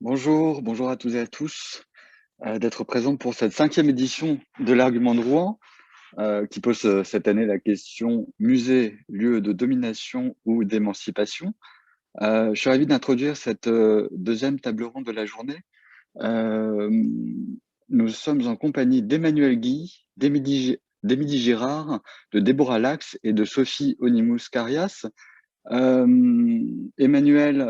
Bonjour à toutes et à tous, d'être présent pour cette 5e édition de l'Argument de Rouen, qui pose cette année la question musée, lieu de domination ou d'émancipation. Je suis ravi d'introduire cette deuxième table ronde de la journée. Euh, Nous sommes en compagnie d'Emmanuel Guy, d'Émilie Girard, de Déborah Lax et de Sophie Onimus-Carias. Emmanuel,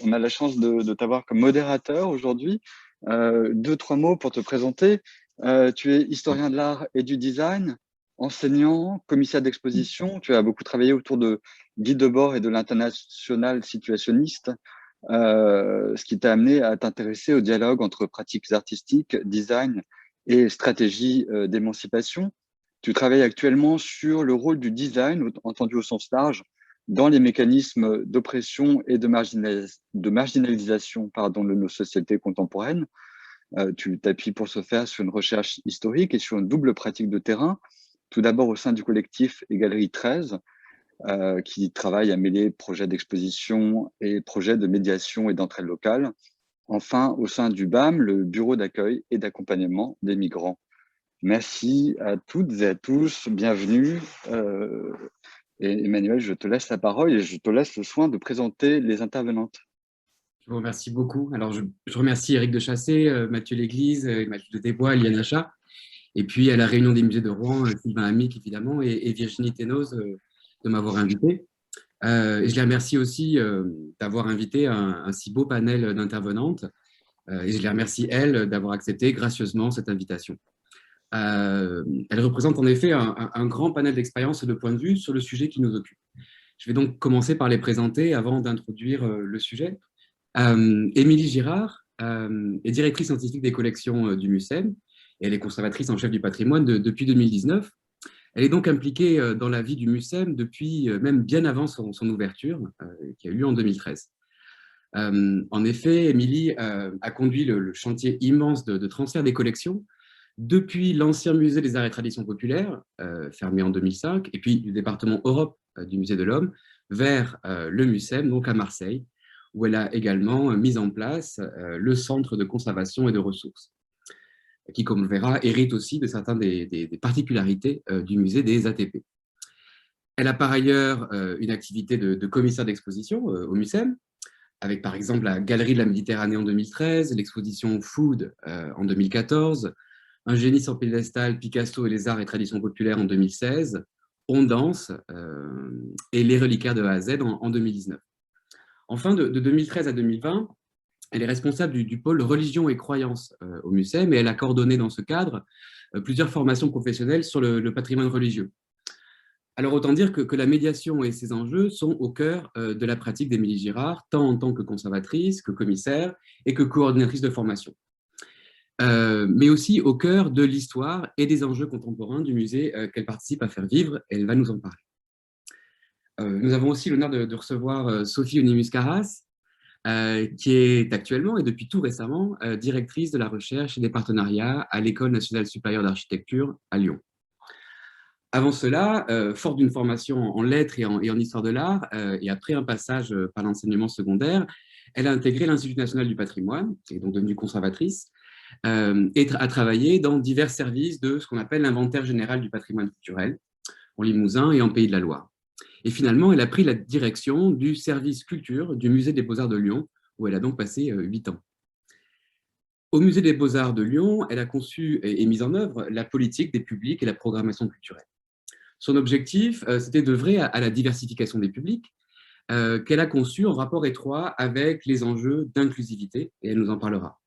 on a la chance de t'avoir comme modérateur aujourd'hui. 2-3 mots pour te présenter. Tu es historien de l'art et du design, enseignant, commissaire d'exposition. Tu as beaucoup travaillé autour de Guy Debord et de l'international situationniste, ce qui t'a amené à t'intéresser au dialogue entre pratiques artistiques, design et stratégie d'émancipation. Tu travailles actuellement sur le rôle du design, entendu au sens large, dans les mécanismes d'oppression et de marginalisation de nos sociétés contemporaines. Tu t'appuies pour ce faire sur une recherche historique et sur une double pratique de terrain. Tout d'abord au sein du collectif et Galerie 13, qui travaille à mêler projets d'exposition et projets de médiation et d'entraide locale. Enfin, au sein du BAM, le bureau d'accueil et d'accompagnement des migrants. Merci à toutes et à tous, bienvenue. Et Emmanuel, je te laisse la parole et je te laisse le soin de présenter les intervenantes. Je vous remercie beaucoup. Alors, je remercie Éric de Chassé, Mathieu Léglise, Mathieu de Desbois, Liane Achat, et puis à la réunion des musées de Rouen, Sylvain Amic, évidemment, et Virginie Thénoz de m'avoir invité. Et je les remercie aussi d'avoir invité un si beau panel d'intervenantes. Et je les remercie, elles, d'avoir accepté gracieusement cette invitation. Elles représentent en effet un grand panel d'expériences et de points de vue sur le sujet qui nous occupe. Je vais donc commencer par les présenter avant d'introduire le sujet. Émilie Girard est directrice scientifique des collections du MUCEM et elle est conservatrice en chef du patrimoine depuis 2019. Elle est donc impliquée dans la vie du MUCEM depuis même bien avant son ouverture, qui a eu lieu en 2013. En effet, Émilie a conduit le chantier immense de transfert des collections depuis l'ancien musée des arts et traditions populaires, fermé en 2005, et puis du département Europe du musée de l'Homme, vers le MUCEM, donc à Marseille, où elle a également mis en place le centre de conservation et de ressources, qui, comme on le verra, hérite aussi de certaines des particularités du musée des ATP. Elle a par ailleurs une activité de commissaire d'exposition au MUCEM, avec par exemple la Galerie de la Méditerranée en 2013, l'exposition Food en 2014, un génie sur piédestal, Picasso et les arts et traditions populaires en 2016, On danse et les reliquaires de A à Z en 2019. Enfin, de 2013 à 2020, elle est responsable du pôle religion et croyance au MUCEM et elle a coordonné dans ce cadre plusieurs formations professionnelles sur le patrimoine religieux. Alors autant dire que la médiation et ses enjeux sont au cœur de la pratique d'Émilie Girard, tant en tant que conservatrice, que commissaire et que coordinatrice de formation. Mais aussi au cœur de l'histoire et des enjeux contemporains du musée qu'elle participe à faire vivre, et elle va nous en parler. Nous avons aussi l'honneur de recevoir Sophie Onimus-Carias, qui est actuellement et depuis tout récemment directrice de la recherche et des partenariats à l'École nationale supérieure d'architecture à Lyon. Avant cela, forte d'une formation en lettres et en histoire de l'art, et après un passage par l'enseignement secondaire, elle a intégré l'Institut national du patrimoine, et est donc devenue conservatrice, et a travaillé dans divers services de ce qu'on appelle l'inventaire général du patrimoine culturel, en Limousin et en Pays de la Loire. Et finalement, elle a pris la direction du service culture du Musée des Beaux-Arts de Lyon, où elle a donc passé 8 ans. Au Musée des Beaux-Arts de Lyon, elle a conçu et mis en œuvre la politique des publics et la programmation culturelle. Son objectif, c'était d'œuvrer à la diversification des publics, qu'elle a conçu en rapport étroit avec les enjeux d'inclusivité, et elle nous en parlera.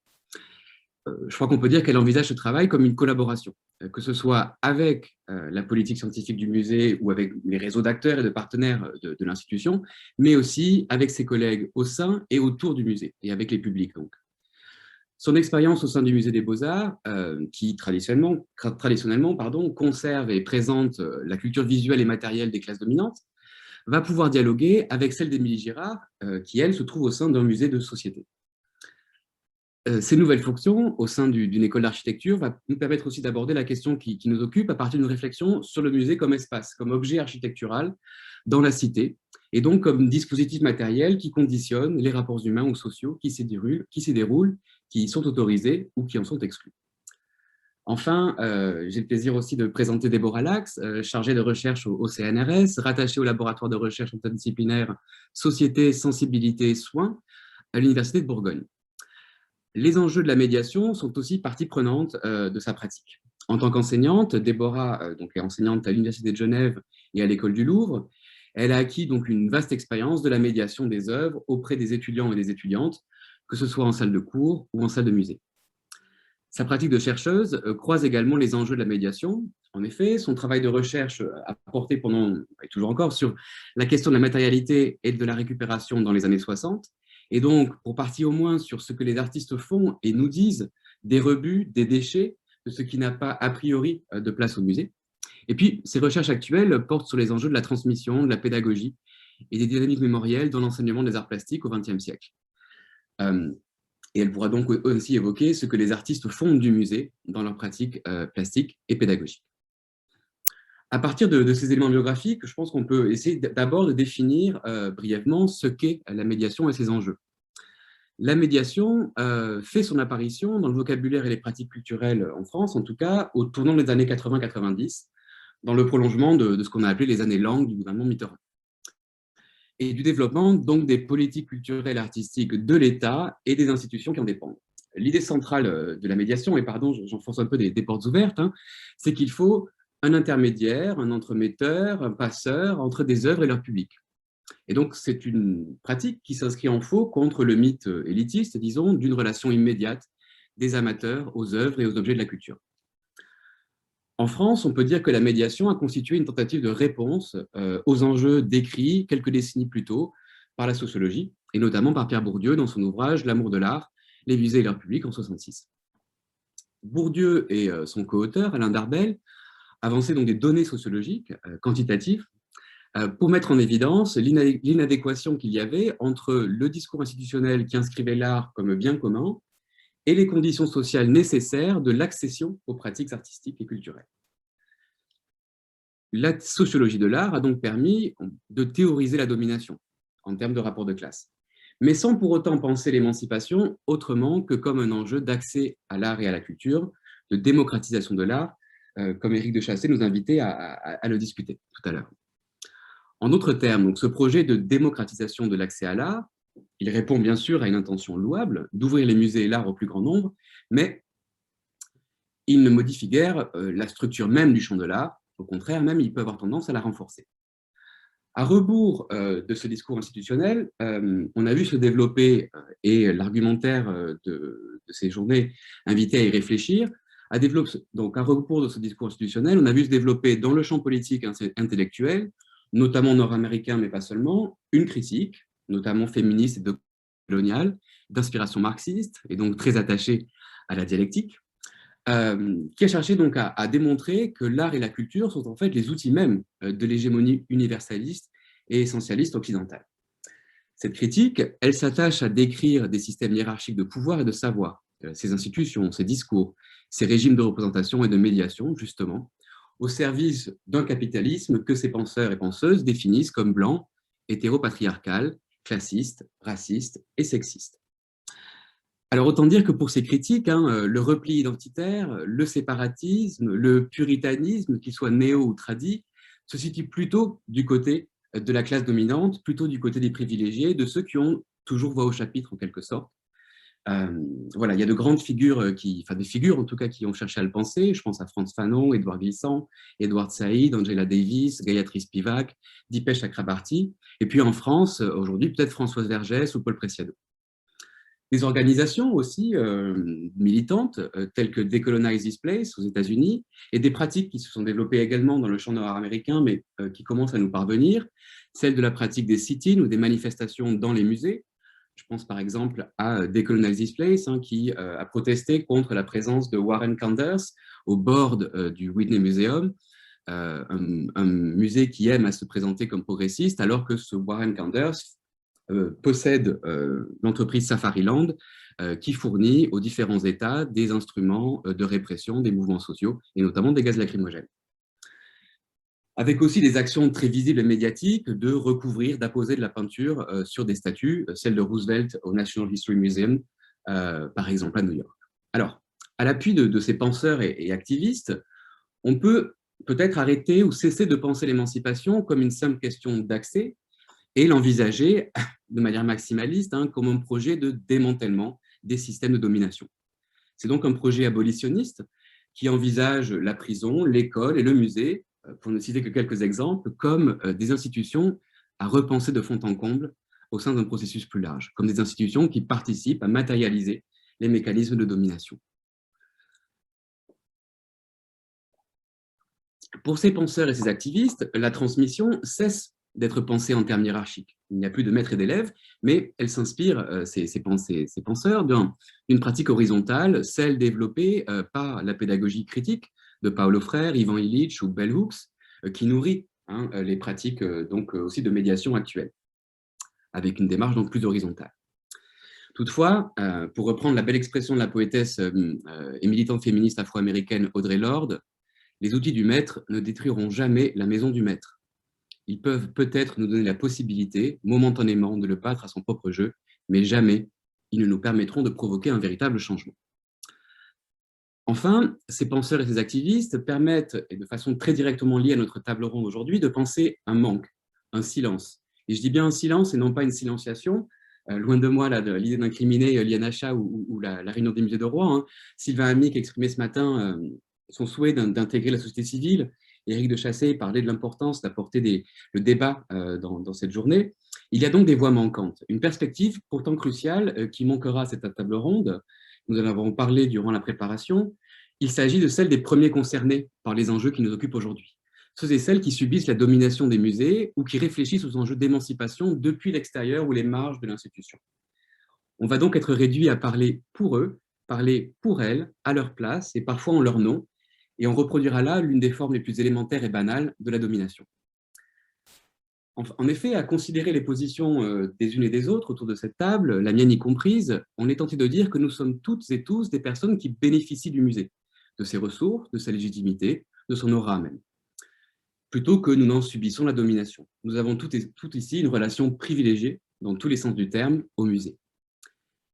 Je crois qu'on peut dire qu'elle envisage ce travail comme une collaboration, que ce soit avec la politique scientifique du musée ou avec les réseaux d'acteurs et de partenaires de l'institution, mais aussi avec ses collègues au sein et autour du musée, et avec les publics donc. Son expérience au sein du Musée des Beaux-Arts, qui traditionnellement conserve et présente la culture visuelle et matérielle des classes dominantes, va pouvoir dialoguer avec celle d'Émilie Girard, qui, elle, se trouve au sein d'un musée de société. Ces nouvelles fonctions au sein d'une école d'architecture va nous permettre aussi d'aborder la question qui nous occupe à partir d'une réflexion sur le musée comme espace, comme objet architectural dans la cité, et donc comme dispositif matériel qui conditionne les rapports humains ou sociaux qui s'y déroulent, qui sont autorisés ou qui en sont exclus. Enfin, j'ai le plaisir aussi de présenter Déborah Lax, chargée de recherche au CNRS, rattachée au laboratoire de recherche interdisciplinaire Société, Sensibilité et Soins à l'Université de Bourgogne. Les enjeux de la médiation sont aussi partie prenante de sa pratique. En tant qu'enseignante, Déborah donc, est enseignante à l'Université de Genève et à l'École du Louvre. Elle a acquis donc une vaste expérience de la médiation des œuvres auprès des étudiants et des étudiantes, que ce soit en salle de cours ou en salle de musée. Sa pratique de chercheuse croise également les enjeux de la médiation. En effet, son travail de recherche a porté pendant, et toujours encore, sur la question de la matérialité et de la récupération dans les années 60, et donc, pour partie au moins, sur ce que les artistes font et nous disent des rebuts, des déchets, de ce qui n'a pas a priori de place au musée. Et puis, ses recherches actuelles portent sur les enjeux de la transmission, de la pédagogie et des dynamiques mémorielles dans l'enseignement des arts plastiques au XXe siècle. Et elle pourra donc aussi évoquer ce que les artistes font du musée dans leur pratique plastique et pédagogique. À partir de ces éléments biographiques, je pense qu'on peut essayer d'abord de définir brièvement ce qu'est la médiation et ses enjeux. La médiation fait son apparition dans le vocabulaire et les pratiques culturelles en France, en tout cas au tournant des années 80-90, dans le prolongement de ce qu'on a appelé les années Lang du gouvernement Mitterrand. Et du développement donc des politiques culturelles et artistiques de l'État et des institutions qui en dépendent. L'idée centrale de la médiation, et pardon, j'enfonce un peu des portes ouvertes, hein, c'est qu'il faut un intermédiaire, un entremetteur, un passeur entre des œuvres et leur public. Et donc, c'est une pratique qui s'inscrit en faux contre le mythe élitiste, disons, d'une relation immédiate des amateurs aux œuvres et aux objets de la culture. En France, on peut dire que la médiation a constitué une tentative de réponse aux enjeux décrits quelques décennies plus tôt par la sociologie, et notamment par Pierre Bourdieu dans son ouvrage « L'amour de l'art, les musées et leur public » en 1966. Bourdieu et son co-auteur, Alain Darbel, avançaient donc des données sociologiques quantitatives pour mettre en évidence l'inadéquation qu'il y avait entre le discours institutionnel qui inscrivait l'art comme bien commun et les conditions sociales nécessaires de l'accession aux pratiques artistiques et culturelles. La sociologie de l'art a donc permis de théoriser la domination en termes de rapport de classe, mais sans pour autant penser l'émancipation autrement que comme un enjeu d'accès à l'art et à la culture, de démocratisation de l'art, comme Éric de Chassey nous invitait à le discuter tout à l'heure. En d'autres termes, donc, ce projet de démocratisation de l'accès à l'art, il répond bien sûr à une intention louable d'ouvrir les musées et l'art au plus grand nombre, mais il ne modifie guère la structure même du champ de l'art. Au contraire, même, il peut avoir tendance à la renforcer. À rebours de ce discours institutionnel, on a vu se développer, et l'argumentaire de ces journées invitait à y réfléchir, donc à rebours de ce discours institutionnel, on a vu se développer dans le champ politique intellectuel, notamment nord-américain, mais pas seulement, une critique, notamment féministe et coloniale, d'inspiration marxiste, et donc très attachée à la dialectique, qui a cherché donc à démontrer que l'art et la culture sont en fait les outils mêmes de l'hégémonie universaliste et essentialiste occidentale. Cette critique, elle s'attache à décrire des systèmes hiérarchiques de pouvoir et de savoir, ces institutions, ces discours, ces régimes de représentation et de médiation, justement, au service d'un capitalisme que ces penseurs et penseuses définissent comme blanc, hétéropatriarcal, classiste, raciste et sexiste. Alors, autant dire que pour ces critiques, le repli identitaire, le séparatisme, le puritanisme, qu'il soit néo ou tradi, se situe plutôt du côté de la classe dominante, plutôt du côté des privilégiés, de ceux qui ont toujours voix au chapitre, en quelque sorte. Voilà, il y a de grandes figures, des figures en tout cas, qui ont cherché à le penser. Je pense à Frantz Fanon, Édouard Glissant, Edward Said, Angela Davis, Gayatri Spivak, Dipesh Chakrabarty. Et puis en France, aujourd'hui, peut-être Françoise Vergès ou Paul Preciado. Des organisations aussi militantes, telles que Decolonize This Place aux États-Unis, et des pratiques qui se sont développées également dans le champ nord-américain, mais qui commencent à nous parvenir, celle de la pratique des sit-ins ou des manifestations dans les musées. Je pense par exemple à Decolonize This Place, qui a protesté contre la présence de Warren Kanders au board du Whitney Museum, un musée qui aime à se présenter comme progressiste, alors que ce Warren Kanders possède l'entreprise Safariland qui fournit aux différents États des instruments de répression des mouvements sociaux et notamment des gaz lacrymogènes. avec aussi des actions très visibles et médiatiques de recouvrir, d'apposer de la peinture sur des statues, celle de Roosevelt au National History Museum, par exemple à New York. Alors, à l'appui de ces penseurs et activistes, on peut peut-être arrêter ou cesser de penser l'émancipation comme une simple question d'accès et l'envisager de manière maximaliste comme un projet de démantèlement des systèmes de domination. C'est donc un projet abolitionniste qui envisage la prison, l'école et le musée, pour ne citer que quelques exemples, comme des institutions à repenser de fond en comble au sein d'un processus plus large, comme des institutions qui participent à matérialiser les mécanismes de domination. Pour ces penseurs et ces activistes, la transmission cesse d'être pensée en termes hiérarchiques. Il n'y a plus de maître et d'élève, mais elle s'inspire, ces penseurs, d'une pratique horizontale, celle développée par la pédagogie critique de Paulo Freire, Ivan Illich ou Bell Hooks, qui nourrit les pratiques donc aussi de médiation actuelles, avec une démarche donc plus horizontale. Toutefois, pour reprendre la belle expression de la poétesse et militante féministe afro-américaine Audre Lorde, les outils du maître ne détruiront jamais la maison du maître. Ils peuvent peut-être nous donner la possibilité, momentanément, de le battre à son propre jeu, mais jamais ils ne nous permettront de provoquer un véritable changement. Enfin, ces penseurs et ces activistes permettent, et de façon très directement liée à notre table ronde aujourd'hui, de penser un manque, un silence. Et je dis bien un silence et non pas une silenciation. Loin de moi l'idée d'incriminer Liane Acha ou la réunion des musées de Rouen. Sylvain Amick exprimait ce matin son souhait d'intégrer la société civile. Éric de Chassey parlait de l'importance d'apporter le débat dans cette journée. Il y a donc des voix manquantes. Une perspective pourtant cruciale qui manquera à cette table ronde. Nous en avons parlé durant la préparation. Il s'agit de celle des premiers concernés par les enjeux qui nous occupent aujourd'hui. Ceux et celles qui subissent la domination des musées ou qui réfléchissent aux enjeux d'émancipation depuis l'extérieur ou les marges de l'institution. On va donc être réduit à parler pour eux, parler pour elles, à leur place et parfois en leur nom, et on reproduira là l'une des formes les plus élémentaires et banales de la domination. En effet, à considérer les positions des unes et des autres autour de cette table, la mienne y comprise, on est tenté de dire que nous sommes toutes et tous des personnes qui bénéficient du musée, de ses ressources, de sa légitimité, de son aura même, plutôt que nous n'en subissons la domination. Nous avons toutes ici une relation privilégiée, dans tous les sens du terme, au musée.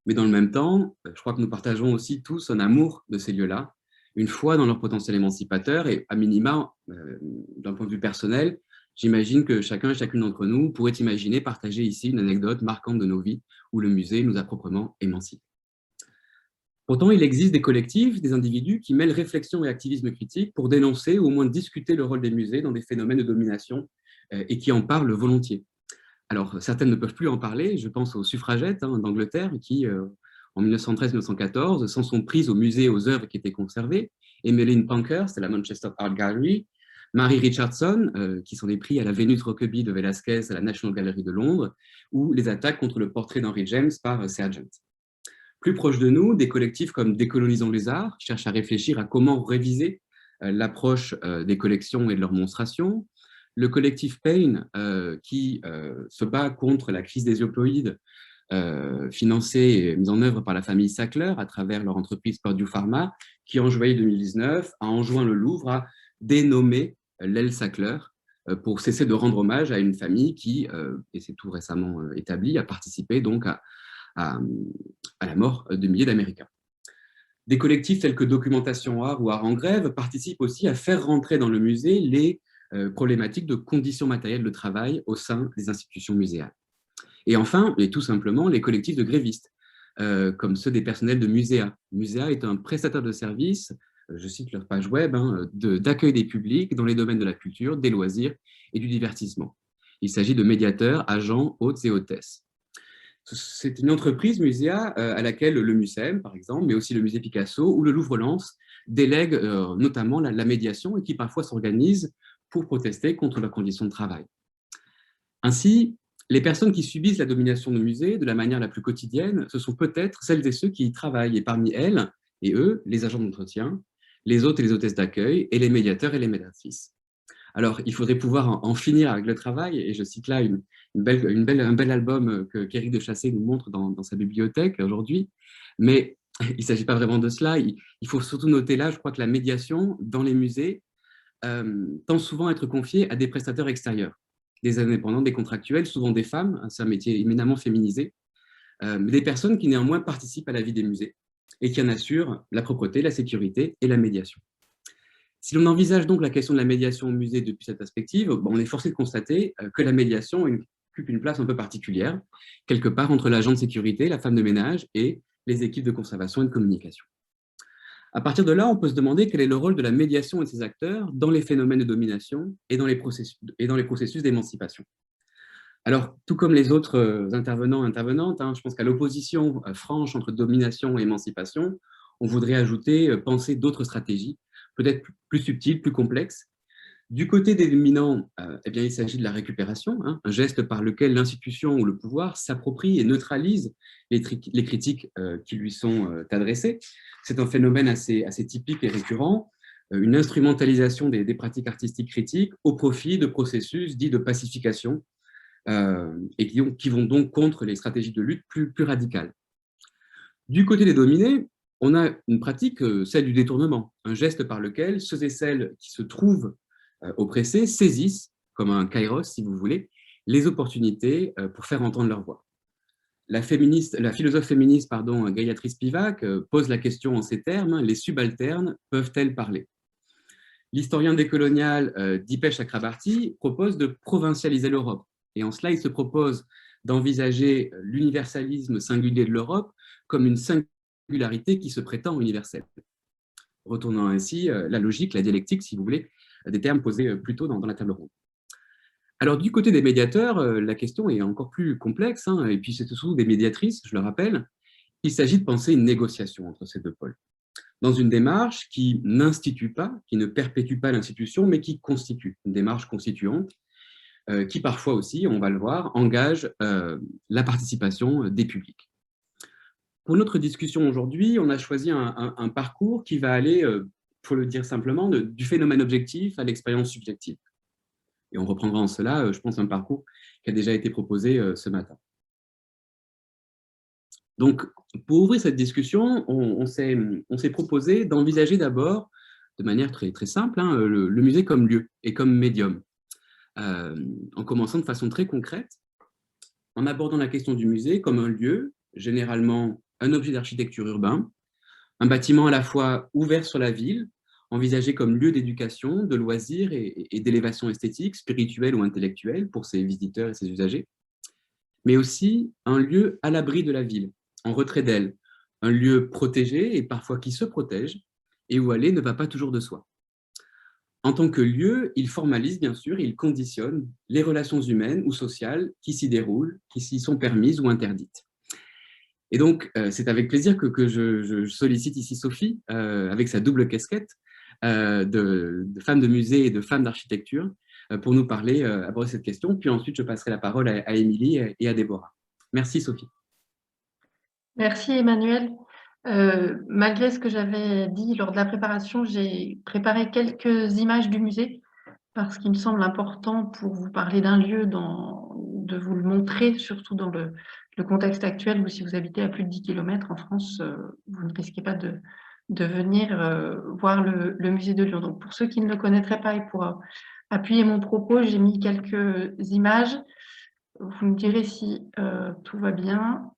Mais dans le même temps, je crois que nous partageons aussi tous un amour de ces lieux-là, une foi dans leur potentiel émancipateur et, à minima, d'un point de vue personnel, j'imagine que chacun et chacune d'entre nous pourrait imaginer partager ici une anecdote marquante de nos vies où le musée nous a proprement émancipés. Pourtant, il existe des collectifs, des individus qui mêlent réflexion et activisme critique pour dénoncer ou au moins discuter le rôle des musées dans des phénomènes de domination et qui en parlent volontiers. Alors, certaines ne peuvent plus en parler, je pense aux suffragettes d'Angleterre qui, en 1913-1914, s'en sont prises au musée aux œuvres qui étaient conservées. Emmeline Pankhurst à la Manchester Art Gallery, Mary Richardson, qui s'en est pris à la Vénus Rokeby de Velázquez à la National Gallery de Londres, ou les attaques contre le portrait d'Henry James par Sargent. Plus proche de nous, des collectifs comme Décolonisons les arts qui cherchent à réfléchir à comment réviser l'approche des collections et de leur monstration. Le collectif Pain qui se bat contre la crise des opioïdes financée et mise en œuvre par la famille Sackler à travers leur entreprise Purdue Pharma, qui en juillet 2019 a enjoint le Louvre à dénommer l'aile Sackler pour cesser de rendre hommage à une famille qui, et c'est tout récemment établi, a participé donc à la mort de milliers d'Américains. Des collectifs tels que Documentation Art ou Art en Grève participent aussi à faire rentrer dans le musée les problématiques de conditions matérielles de travail au sein des institutions muséales. Et enfin, et tout simplement, les collectifs de grévistes, comme ceux des personnels de Muséa. Muséa est un prestataire de services, je cite leur page web, d'accueil des publics dans les domaines de la culture, des loisirs et du divertissement. Il s'agit de médiateurs, agents, hôtes et hôtesses. C'est une entreprise, Muséa, à laquelle le MUSEM, par exemple, mais aussi le musée Picasso ou le Louvre-Lens délèguent notamment la médiation et qui parfois s'organisent pour protester contre leurs conditions de travail. Ainsi, les personnes qui subissent la domination de musées de la manière la plus quotidienne, ce sont peut-être celles et ceux qui y travaillent, et parmi elles et eux, les agents d'entretien, les hôtes et les hôtesses d'accueil, et les médiateurs et les médiatrices. Alors, il faudrait pouvoir en finir avec le travail, et je cite là un bel album qu'Éric de Chassey nous montre dans sa bibliothèque aujourd'hui, mais il ne s'agit pas vraiment de cela. Il faut surtout noter là, je crois que la médiation dans les musées tend souvent à être confiée à des prestataires extérieurs, des indépendants, des contractuels, souvent des femmes, c'est un métier éminemment féminisé, mais des personnes qui néanmoins participent à la vie des musées et qui en assurent la propreté, la sécurité et la médiation. Si l'on envisage donc la question de la médiation au musée depuis cette perspective, on est forcé de constater que la médiation occupe une place un peu particulière, quelque part entre l'agent de sécurité, la femme de ménage et les équipes de conservation et de communication. À partir de là, on peut se demander quel est le rôle de la médiation et de ses acteurs dans les phénomènes de domination et dans les processus d'émancipation. Alors, tout comme les autres intervenants et intervenantes, je pense qu'à l'opposition franche entre domination et émancipation, on voudrait ajouter, penser d'autres stratégies, peut-être plus subtiles, plus complexes. Du côté des dominants, eh bien, il s'agit de la récupération, un geste par lequel l'institution ou le pouvoir s'approprie et neutralise les critiques qui lui sont adressées. C'est un phénomène assez typique et récurrent, une instrumentalisation des pratiques artistiques critiques au profit de processus dits de pacification, et qui vont donc contre les stratégies de lutte plus radicales. Du côté des dominés, on a une pratique, celle du détournement, un geste par lequel ceux et celles qui se trouvent oppressés saisissent, comme un kairos si vous voulez, les opportunités pour faire entendre leur voix. La philosophe féministe Gayatri Spivak pose la question en ces termes: les subalternes peuvent-elles parler? L'historien décolonial Dipesh Chakrabarty propose de provincialiser l'Europe. Et en cela, il se propose d'envisager l'universalisme singulier de l'Europe comme une singularité qui se prétend universelle. Retournant ainsi la logique, la dialectique, si vous voulez, des termes posés plus tôt dans la table ronde. Alors, du côté des médiateurs, la question est encore plus complexe, et puis c'est surtout des médiatrices, je le rappelle. Il s'agit de penser une négociation entre ces deux pôles, dans une démarche qui n'institue pas, qui ne perpétue pas l'institution, mais qui constitue, une démarche constituante, qui parfois aussi, on va le voir, engage la participation des publics. Pour notre discussion aujourd'hui, on a choisi un parcours qui va aller, pour le dire simplement, du phénomène objectif à l'expérience subjective. Et on reprendra en cela, je pense, un parcours qui a déjà été proposé ce matin. Donc, pour ouvrir cette discussion, on s'est proposé d'envisager d'abord, de manière très simple, le musée comme lieu et comme médium, en commençant de façon très concrète, en abordant la question du musée comme un lieu, généralement un objet d'architecture urbain, un bâtiment à la fois ouvert sur la ville, envisagé comme lieu d'éducation, de loisirs et d'élévation esthétique, spirituelle ou intellectuelle pour ses visiteurs et ses usagers, mais aussi un lieu à l'abri de la ville, en retrait d'elle, un lieu protégé et parfois qui se protège, et où aller ne va pas toujours de soi. En tant que lieu, il formalise bien sûr, il conditionne les relations humaines ou sociales qui s'y déroulent, qui s'y sont permises ou interdites. Et donc, c'est avec plaisir que je sollicite ici Sophie, avec sa double casquette de femme de musée et de femme d'architecture, pour nous parler, aborder cette question. Puis ensuite, je passerai la parole à Émilie et à Déborah. Merci Sophie. Merci Emmanuel. Malgré ce que j'avais dit lors de la préparation, j'ai préparé quelques images du musée parce qu'il me semble important pour vous parler d'un lieu, de vous le montrer, surtout dans le contexte actuel où si vous habitez à plus de 10 km en France, vous ne risquez pas de venir voir le musée de Lyon. Donc pour ceux qui ne le connaîtraient pas et pour appuyer mon propos, j'ai mis quelques images. Vous me direz si tout va bien.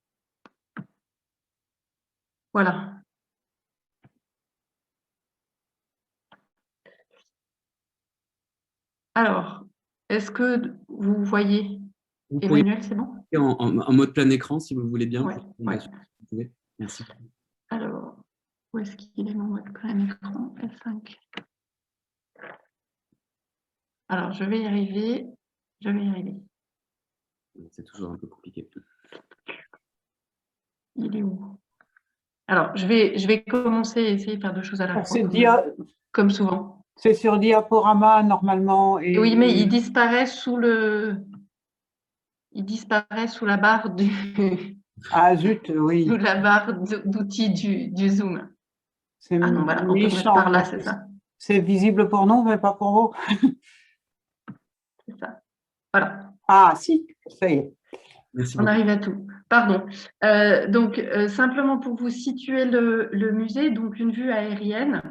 Voilà. Alors, est-ce que vous voyez Emmanuel, c'est bon? En mode plein écran, si vous voulez bien. Ouais. Merci. Alors, où est-ce qu'il est mon mode plein écran? F5. Alors, je vais y arriver. C'est toujours un peu compliqué. Il est où? Alors, je vais commencer et essayer de faire deux choses à la fois, comme souvent. C'est sur diaporama normalement. Et oui, mais il disparaît sous la barre du. Ah zut, oui. Sous la barre d'outils du Zoom. Ah non, voilà, on peut par là, c'est ça. C'est visible pour nous, mais pas pour vous. C'est ça. Voilà. Ah si, ça y est. Merci on arrive à tout. Pardon. Donc, simplement pour vous situer le musée, donc une vue aérienne.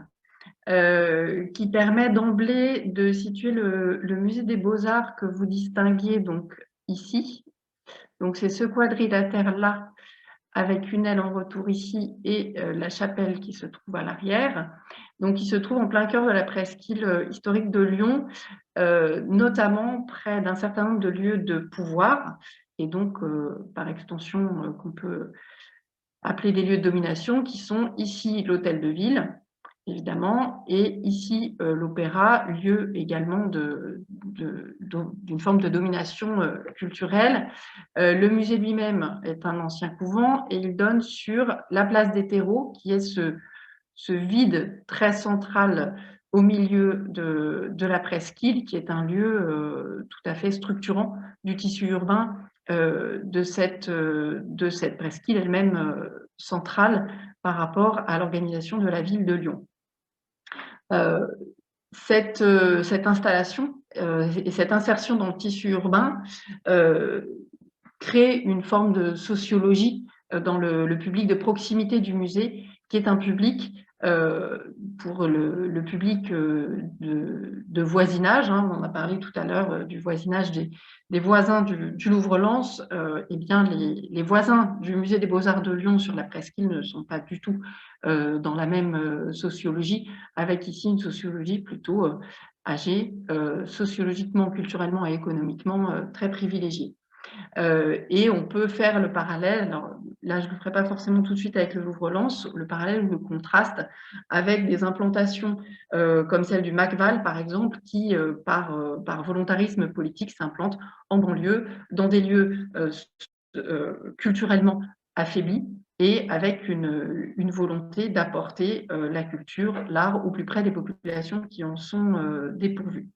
qui permet d'emblée de situer le musée des Beaux-Arts que vous distinguez donc ici. Donc c'est ce quadrilatère-là avec une aile en retour ici et la chapelle qui se trouve à l'arrière. Donc il se trouve en plein cœur de la presqu'île historique de Lyon, notamment près d'un certain nombre de lieux de pouvoir et donc par extension qu'on peut appeler des lieux de domination qui sont ici l'hôtel de ville, évidemment, et ici l'opéra, lieu également d'une forme de domination culturelle. Le musée lui-même est un ancien couvent et il donne sur la place des terreaux, qui est ce vide très central au milieu de la presqu'île, qui est un lieu tout à fait structurant du tissu urbain de cette presqu'île elle-même centrale par rapport à l'organisation de la ville de Lyon. Cette installation et cette insertion dans le tissu urbain crée une forme de sociologie dans le public de proximité du musée, qui est un public pour le public de voisinage. On en a parlé tout à l'heure du voisinage des voisins du Louvre-Lens. Eh bien, les voisins du musée des Beaux-Arts de Lyon sur la presqu'île ne sont pas du tout dans la même sociologie, avec ici une sociologie plutôt âgée, sociologiquement, culturellement et économiquement très privilégiée. Et on peut faire le parallèle, alors là je ne le ferai pas forcément tout de suite avec le Louvre-Lens, le parallèle ou le contraste avec des implantations comme celle du Macval par exemple, qui par volontarisme politique s'implantent en banlieue, dans des lieux culturellement affaiblis et avec une volonté d'apporter la culture, l'art au plus près des populations qui en sont dépourvues.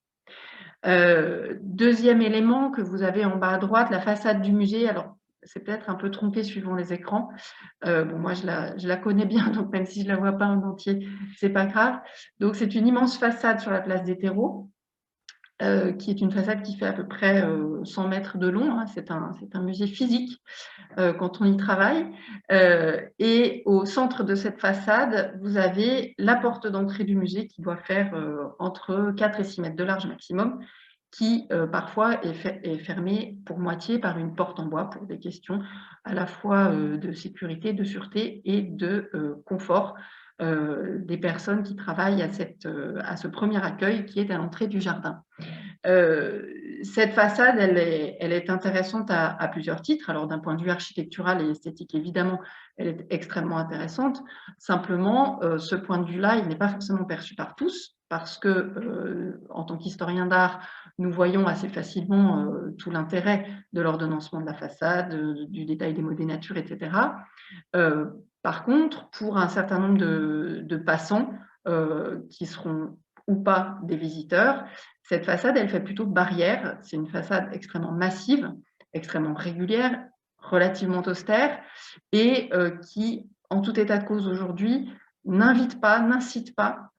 Deuxième élément que vous avez en bas à droite, la façade du musée. Alors, c'est peut-être un peu trompé suivant les écrans. Bon, moi, je la connais bien, donc même si je ne la vois pas en entier, ce n'est pas grave. Donc, c'est une immense façade sur la place des terreaux, qui est une façade qui fait à peu près 100 mètres de long. C'est un musée physique quand on y travaille. Et au centre de cette façade, vous avez la porte d'entrée du musée qui doit faire entre 4 et 6 mètres de large maximum, qui parfois est fermée pour moitié par une porte en bois pour des questions à la fois de sécurité, de sûreté et de confort des personnes qui travaillent à ce premier accueil qui est à l'entrée du jardin. Cette façade, elle est intéressante à plusieurs titres. Alors, d'un point de vue architectural et esthétique, évidemment, elle est extrêmement intéressante. Simplement, ce point de vue-là, il n'est pas forcément perçu par tous, parce que, en tant qu'historien d'art, nous voyons assez facilement tout l'intérêt de l'ordonnancement de la façade, du détail des mots des natures, etc. Par contre, pour un certain nombre de passants qui seront ou pas des visiteurs, cette façade, elle fait plutôt barrière. C'est une façade extrêmement massive, extrêmement régulière, relativement austère et qui, en tout état de cause aujourd'hui, n'invite pas, n'incite pas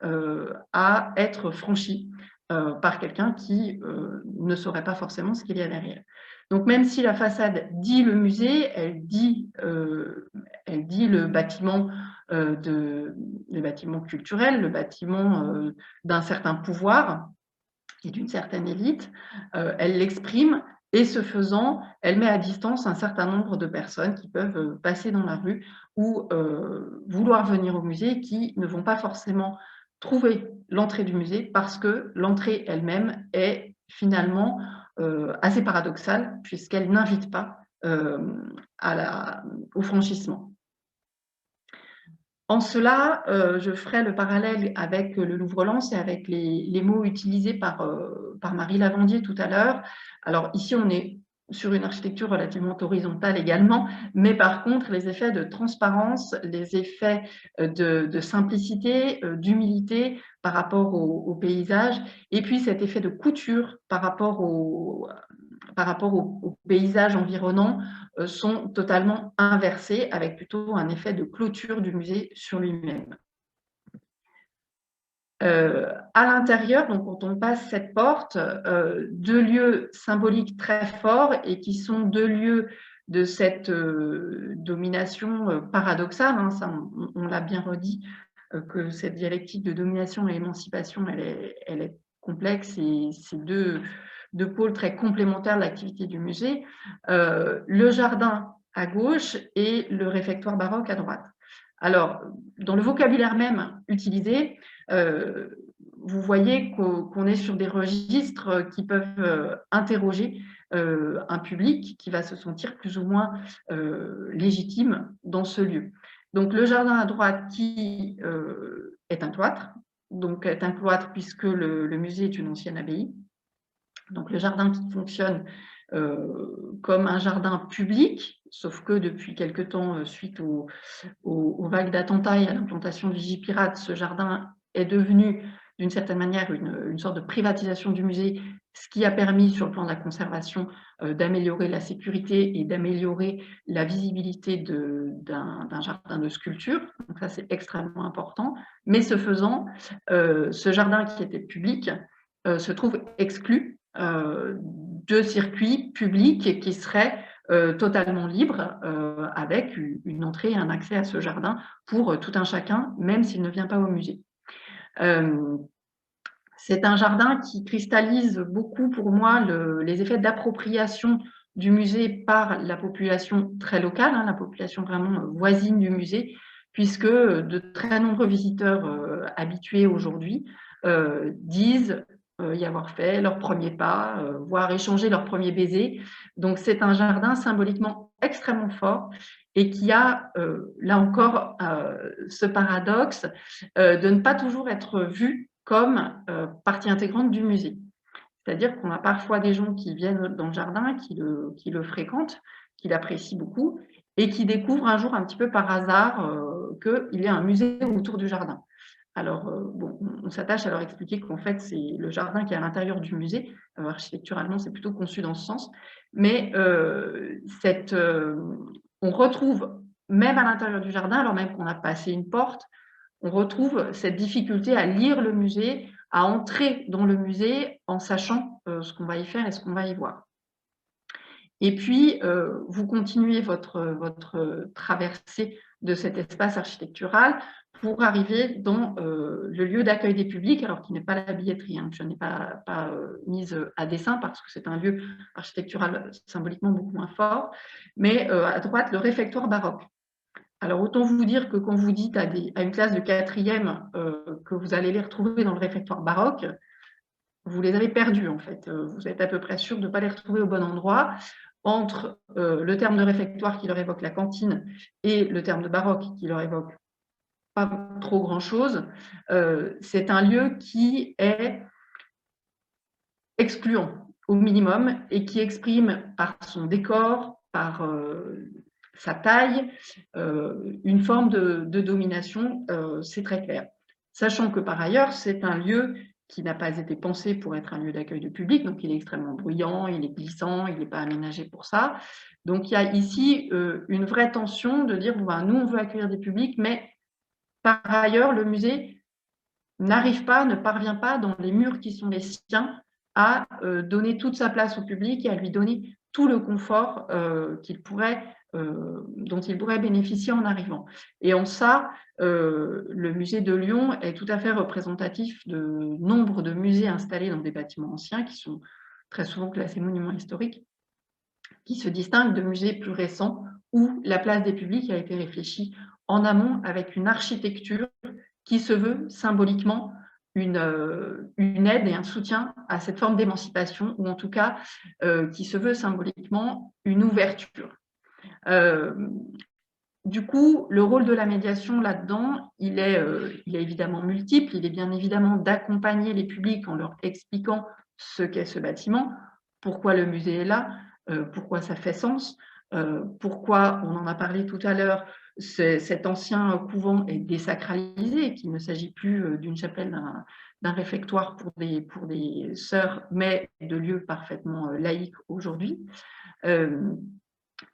à être franchie par quelqu'un qui ne saurait pas forcément ce qu'il y a derrière. Donc, même si la façade dit le musée, elle dit le bâtiment culturel, le bâtiment d'un certain pouvoir et d'une certaine élite, elle l'exprime et ce faisant, elle met à distance un certain nombre de personnes qui peuvent passer dans la rue ou vouloir venir au musée, qui ne vont pas forcément trouver l'entrée du musée parce que l'entrée elle-même est finalement assez paradoxale puisqu'elle n'invite pas au franchissement. En cela, je ferai le parallèle avec le Louvre-Lens et avec les mots utilisés par Marie Lavandier tout à l'heure. Alors ici, on est sur une architecture relativement horizontale également, mais par contre, les effets de transparence, les effets de simplicité, d'humilité par rapport au paysage, et puis cet effet de couture par rapport au paysage environnant sont totalement inversés, avec plutôt un effet de clôture du musée sur lui-même. À l'intérieur, donc quand on passe cette porte, deux lieux symboliques très forts et qui sont deux lieux de cette domination paradoxale, ça on l'a bien redit que cette dialectique de domination et émancipation, elle est complexe et c'est deux pôles très complémentaires de l'activité du musée. Le jardin à gauche et le réfectoire baroque à droite. Alors, dans le vocabulaire même utilisé, vous voyez qu'on est sur des registres qui peuvent interroger un public qui va se sentir plus ou moins légitime dans ce lieu. Donc, le jardin à droite qui est un cloître, donc est un cloître puisque le musée est une ancienne abbaye. Donc, le jardin qui fonctionne comme un jardin public, sauf que depuis quelque temps, suite aux vagues d'attentats et à l'implantation de Vigipirate, ce jardin est devenu d'une certaine manière une sorte de privatisation du musée, ce qui a permis sur le plan de la conservation d'améliorer la sécurité et d'améliorer la visibilité d'un jardin de sculpture. Donc ça, c'est extrêmement important. Mais ce faisant, ce jardin qui était public se trouve exclu de circuits publics qui seraient totalement libres, avec une entrée et un accès à ce jardin pour tout un chacun, même s'il ne vient pas au musée. C'est un jardin qui cristallise beaucoup pour moi les effets d'appropriation du musée par la population très locale, la population vraiment voisine du musée, puisque de très nombreux visiteurs habitués aujourd'hui disent y avoir fait leur premier pas, voire échanger leur premier baiser. Donc c'est un jardin symboliquement extrêmement fort et qui a, là encore, ce paradoxe de ne pas toujours être vu comme partie intégrante du musée. C'est-à-dire qu'on a parfois des gens qui viennent dans le jardin, qui le fréquentent, qui l'apprécient beaucoup, et qui découvrent un jour un petit peu par hasard qu'il y a un musée autour du jardin. Alors, bon, on s'attache à leur expliquer qu'en fait, c'est le jardin qui est à l'intérieur du musée. Architecturalement, c'est plutôt conçu dans ce sens. Mais on retrouve, même à l'intérieur du jardin, alors même qu'on a passé une porte, on retrouve cette difficulté à lire le musée, à entrer dans le musée en sachant ce qu'on va y faire et ce qu'on va y voir. Et puis, vous continuez votre traversée de cet espace architectural pour arriver dans le lieu d'accueil des publics, alors qui n'est pas la billetterie, que je n'ai pas mise à dessin parce que c'est un lieu architectural symboliquement beaucoup moins fort, mais à droite, le réfectoire baroque. Alors, autant vous dire que quand vous dites à une classe de 4e que vous allez les retrouver dans le réfectoire baroque, vous les avez perdus, en fait. Vous êtes à peu près sûr de ne pas les retrouver au bon endroit. Entre le terme de réfectoire qui leur évoque la cantine et le terme de baroque qui leur évoque pas trop grand-chose, c'est un lieu qui est excluant au minimum et qui exprime par son décor, par sa taille, une forme de domination, c'est très clair. Sachant que par ailleurs, c'est un lieu qui n'a pas été pensé pour être un lieu d'accueil de public, donc il est extrêmement bruyant, il est glissant, il n'est pas aménagé pour ça. Donc il y a ici une vraie tension de dire, bon, ben, nous on veut accueillir des publics, mais par ailleurs le musée n'arrive pas, ne parvient pas dans les murs qui sont les siens à donner toute sa place au public et à lui donner tout le confort dont il pourrait bénéficier en arrivant. Et en ça, le musée de Lyon est tout à fait représentatif de nombre de musées installés dans des bâtiments anciens qui sont très souvent classés monuments historiques, qui se distinguent de musées plus récents où la place des publics a été réfléchie en amont avec une architecture qui se veut symboliquement une aide et un soutien à cette forme d'émancipation, ou en tout cas qui se veut symboliquement une ouverture. Du coup, le rôle de la médiation là-dedans, il est évidemment multiple. Il est bien évidemment d'accompagner les publics en leur expliquant ce qu'est ce bâtiment, pourquoi le musée est là, pourquoi ça fait sens, pourquoi, on en a parlé tout à l'heure, cet ancien couvent est désacralisé, qu'il ne s'agit plus d'une chapelle, d'un réfectoire pour des sœurs, mais de lieux parfaitement laïques aujourd'hui.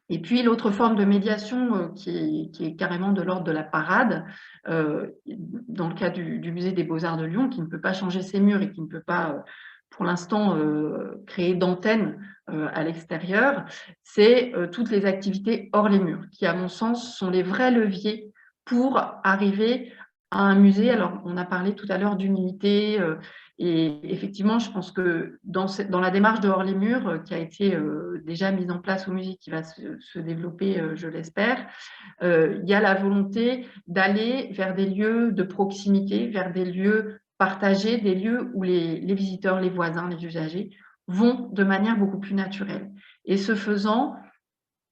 Et puis l'autre forme de médiation qui est carrément de l'ordre de la parade, dans le cas du musée des Beaux-Arts de Lyon, qui ne peut pas changer ses murs et qui ne peut pas pour l'instant créer d'antenne à l'extérieur, c'est toutes les activités hors les murs, qui à mon sens sont les vrais leviers pour arriver à un musée. Alors, on a parlé tout à l'heure d'humilité, et effectivement, je pense que dans la démarche de Hors les murs, qui a été déjà mise en place au musée, qui va se développer, je l'espère, il y a la volonté d'aller vers des lieux de proximité, vers des lieux partagés, des lieux où les visiteurs, les voisins, les usagers vont de manière beaucoup plus naturelle. Et ce faisant,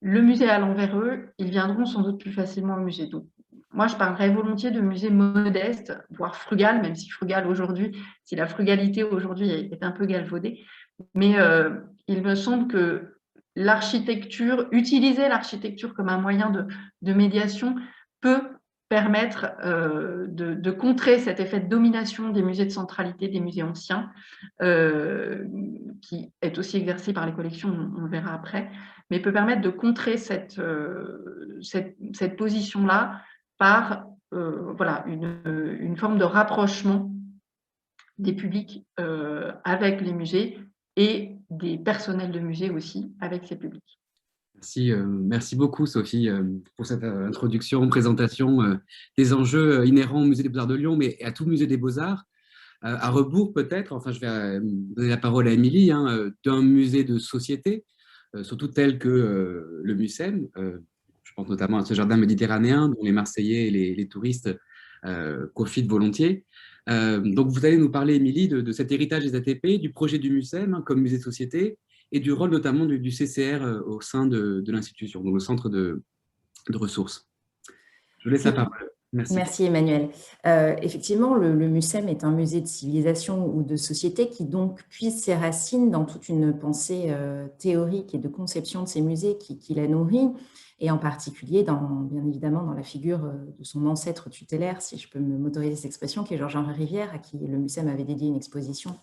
le musée allant vers eux, ils viendront sans doute plus facilement au musée. Donc, moi, je parlerais volontiers de musées modestes, voire frugal, même si frugal aujourd'hui, si la frugalité aujourd'hui est un peu galvaudée. Mais il me semble que l'architecture, utiliser l'architecture comme un moyen de médiation peut permettre de contrer cet effet de domination des musées de centralité, des musées anciens, qui est aussi exercé par les collections, on le verra après, mais peut permettre de contrer cette position-là par voilà, une forme de rapprochement des publics avec les musées et des personnels de musées aussi avec ces publics. Merci beaucoup, Sophie, pour cette introduction, présentation des enjeux inhérents au Musée des Beaux-Arts de Lyon, mais à tout Musée des Beaux-Arts. À rebours, peut-être, enfin, je vais donner la parole à Émilie, d'un musée de société, surtout tel que le MUSEM. Je pense notamment à ce jardin méditerranéen dont les Marseillais et les touristes profitent volontiers. Donc, vous allez nous parler, Émilie, de cet héritage des ATP, du projet du MUSEM comme musée de société et du rôle notamment du CCR au sein de l'institution, donc le centre de ressources. Je vous laisse la parole. Merci. Merci Emmanuel. Effectivement, le MUSEM est un musée de civilisation ou de société qui donc puise ses racines dans toute une pensée théorique et de conception de ces musées qui la nourrit, et en particulier, bien évidemment, dans la figure de son ancêtre tutélaire, si je peux m'autoriser cette expression, qui est Georges-Henri Rivière, à qui le MUSEM avait dédié une exposition